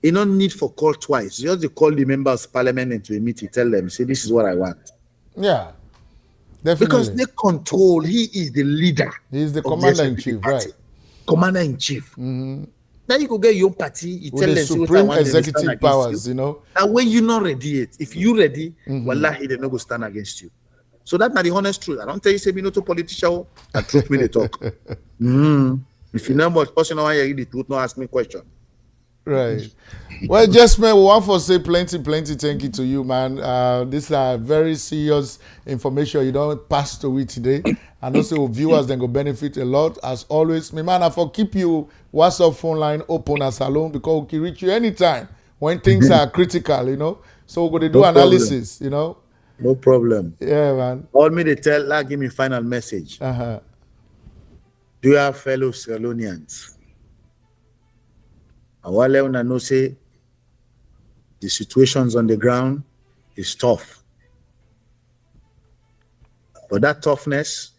he don't need for call twice. You just call the members of parliament into a meeting, tell them, say, this is what I want. Yeah, definitely. Because they control, he is the leader. He is the commander-in-chief, right? Commander-in-chief. Now you could get your party, you With tell the them, say, supreme what I want, they executive stand powers, against you know. And when you're not ready yet, if you ready, wallahi, they not go stand against you. So that's not the honest truth. I don't tell you, say, me not to politician, and truth me they talk. If you know much person, I hear the truth, not ask me question. Right. Well, Jesmed, we want to say plenty thank you to you, man. This is very serious information you don't pass to it today. And also viewers then go benefit a lot. As always, my man, I for keep you WhatsApp phone line open as alone because we can reach you anytime when things are critical, you know. So we're going to do analysis, you know. No problem. Yeah, man. All me they tell, like, give me final message. Do you have fellow Sierra Leoneans? And while I know say the situations on the ground is tough. But that toughness,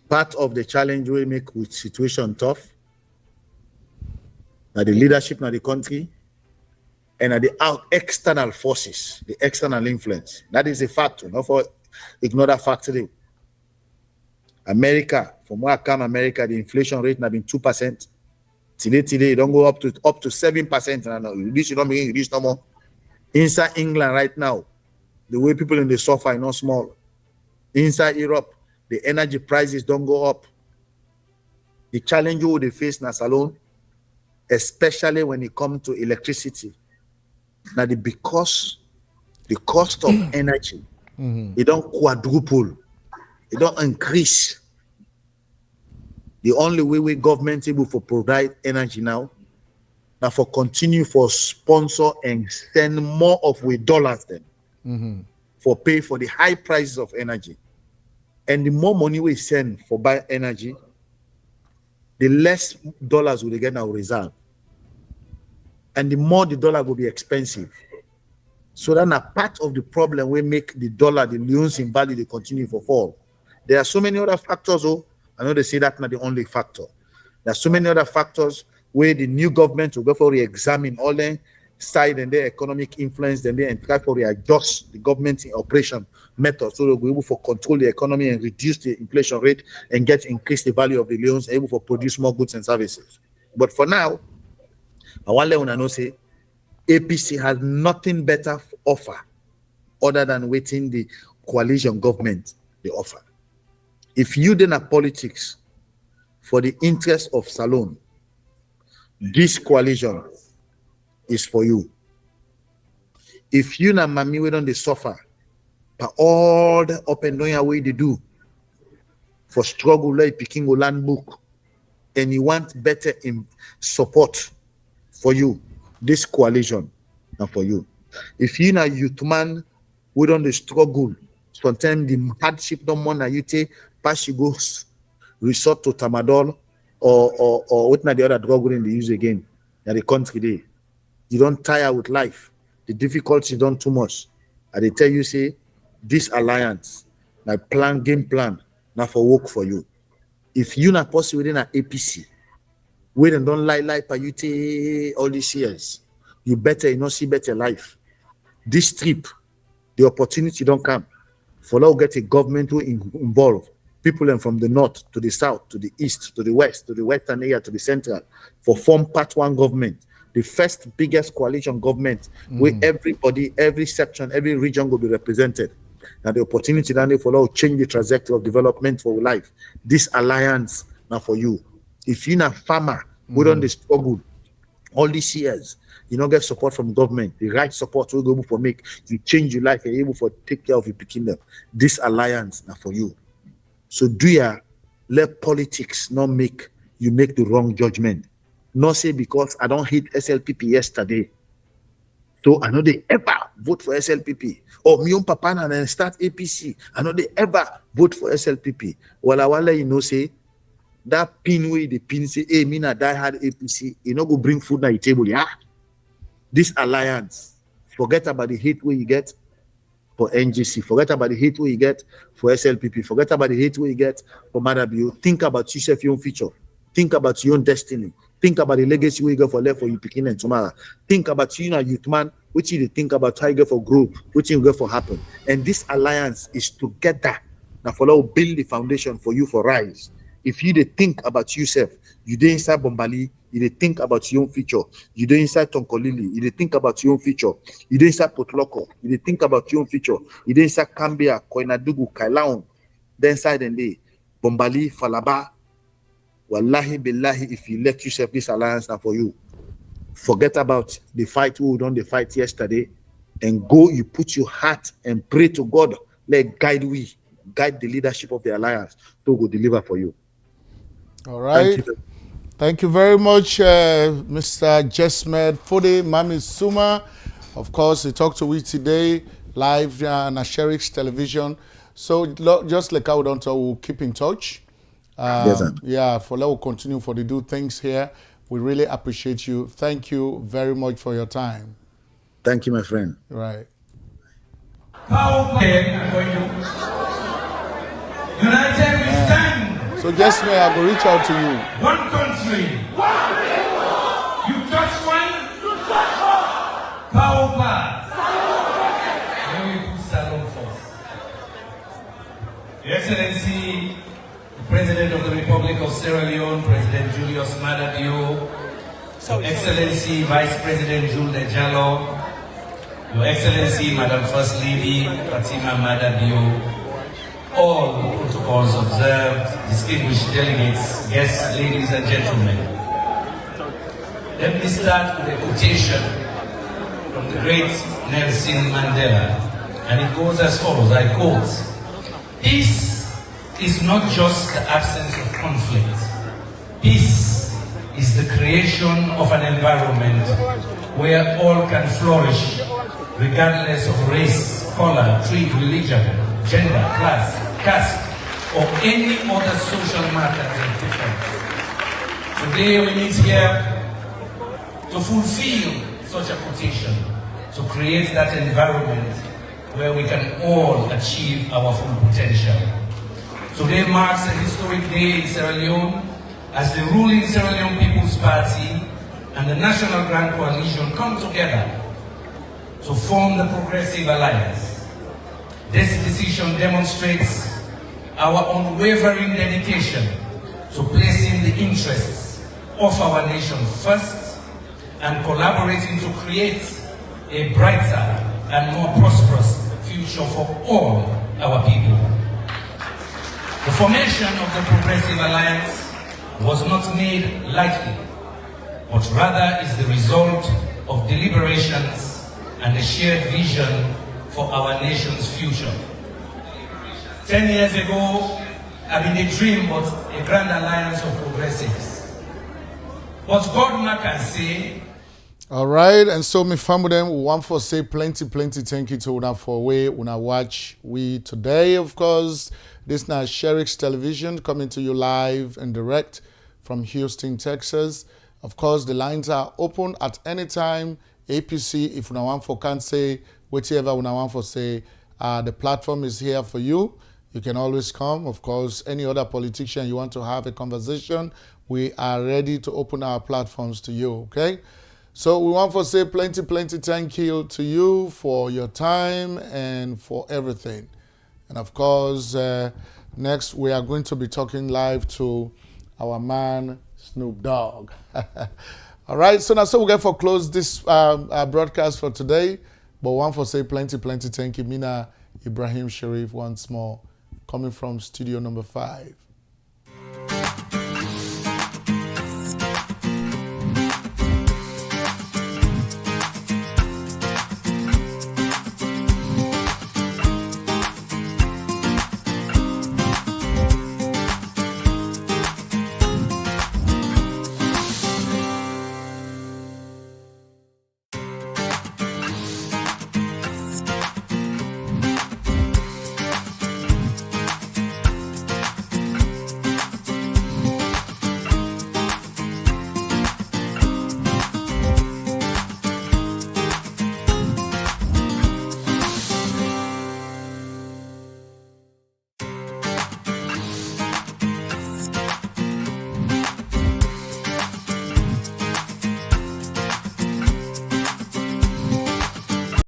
part of the challenge we make with situation tough, now the leadership in the country, and at the external forces, the external influence. That is a factor, not for ignore that factor. America, from where I come, America, the inflation rate has been 2%. Today, it don't go up to 7%. And this you don't mean this no more. Inside England right now, the way people in the suffer are not small. Inside Europe, the energy prices don't go up. The challenge you will face in Salone, especially when it comes to electricity. Now, because the cost of energy, it don't quadruple. It don't increase. The only way government able to provide energy now for continue for sponsor and send more of we dollars then for pay for the high prices of energy. And the more money we send for buy energy, the less dollars will they get now reserve. And the more the dollar will be expensive. So then a part of the problem will make the dollar, the leones in value, they continue for fall. There are so many other factors, I know they say that's not the only factor. There are so many other factors where the new government will go for re-examine all their side and their economic influence, then they try for readjust the government in operation method so they'll be able to control the economy and reduce the inflation rate and increase the value of the loans, able to produce more goods and services. But for now, I want to know say APC has nothing better to offer other than waiting the coalition government they offer. If you then have politics for the interest of Salone, this coalition is for you. If you na mami we don't suffer, but all the up and down way they do, for struggle like Pikingo land book, and you want better in support for you, this coalition now for you. If you na youth man, we don't struggle. Sometimes the hardship don't want you take pass you go resort to Tamadol or what not the other drug in the use again in the country day. You don't tire with life. The difficulty don't too much. And they tell you, say, this alliance, my plan, game plan, now for work for you. If you not possible within an APC, we don't lie for you take all these years. You better you not see better life. This trip, the opportunity don't come. For now, get a government who involve people and from the north to the south, to the east, to the west, to the western area, to the central, for form part one government, the first biggest coalition government where everybody, every section, every region will be represented. Now the opportunity then for now change the trajectory of development for life. This alliance now for you. If you're not farmer, we don't struggle all these years, you don't get support from government, the right support will go able for make you change your life and able for take care of your kingdom. This alliance now for you. So do ya let politics not make you make the wrong judgment. Not say because I don't hate SLPP yesterday, so I know they ever vote for SLPP. Or me own papa and then start APC. I know they ever vote for SLPP. Well, I will let you know say that pin way the pin say, hey, me na die hard APC, you know go bring food na your table. Yeah. This alliance, forget about the hate way you get for NGC, forget about the hate way you get for SLPP, forget about the hate way you get for Madabu. Think about yourself, your own future. Think about your own destiny. Think about the legacy we go for left for you picking and tomorrow. Think about you know youth man, which you think about how you go for growth, which you go for happen. And this alliance is together. Now for now build the foundation for you for rise. If you think about yourself, you dey inside Bombali, you dey think about your own future. You dey inside Tonkolili, you dey think about your own future. You dey inside Potloko, you dey think about your own future. You dey inside Cambia, Koinadugu, Kailaon, then inside and day Bombali, Falaba. Wallahi billahi, if you let yourself this alliance now for you, forget about the fight we done the fight yesterday, and go. You put your heart and pray to God. Let guide the leadership of the alliance to go deliver for you. All right. Thank you very much, Mr. Jesmed Suma. Of course, he talked to me today live on Sherrick's television. So just like I would want to, we'll keep in touch. Yes, yeah, for let we'll continue for the do things here. We really appreciate you. Thank you very much for your time. Thank you, my friend. Right. United we stand. So just may I will reach out to you. One country. One people. You touch one. You touch all. Power pass. Salute. Then we put Salon first. Your Excellency, the President of the Republic of Sierra Leone, President Julius Maada Bio, Your Excellency, Vice President Jules De Jallo, Your Excellency, Madam First Lady Fatima Maada Bio, all protocols observed, distinguished delegates, guests, ladies and gentlemen. Let me start with a quotation from the great Nelson Mandela, and it goes as follows, I quote, "Peace is not just the absence of conflict. Peace is the creation of an environment where all can flourish, regardless of race, color, creed, religion, gender, class, caste, or any other social matters of difference." Today we meet here to fulfill such a quotation, to create that environment where we can all achieve our full potential. Today marks a historic day in Sierra Leone as the ruling Sierra Leone People's Party and the National Grand Coalition come together to form the Progressive Alliance. This decision demonstrates our unwavering dedication to placing the interests of our nation first and collaborating to create a brighter and more prosperous future for all our people. The formation of the Progressive Alliance was not made lightly, but rather is the result of deliberations and a shared vision for our nation's future. 10 years ago, have been a dream, but a grand alliance of progressives. But God man can say. All right, and so me family them we want for say plenty thank you to una for way una watch we today. Of course, this now Sherrick's Television coming to you live and direct from Houston, Texas. Of course, the lines are open at any time. APC, if una want for can't say whatever una want for say, the platform is here for you. You can always come. Of course, any other politician you want to have a conversation, we are ready to open our platforms to you. Okay. So we want to say plenty thank you to you for your time and for everything. And of course, next we are going to be talking live to our man, Snoop Dogg. All right, so now we get for close this broadcast for today. But one for say plenty thank you. Mina Ibrahim Sharif once more, coming from studio number 5.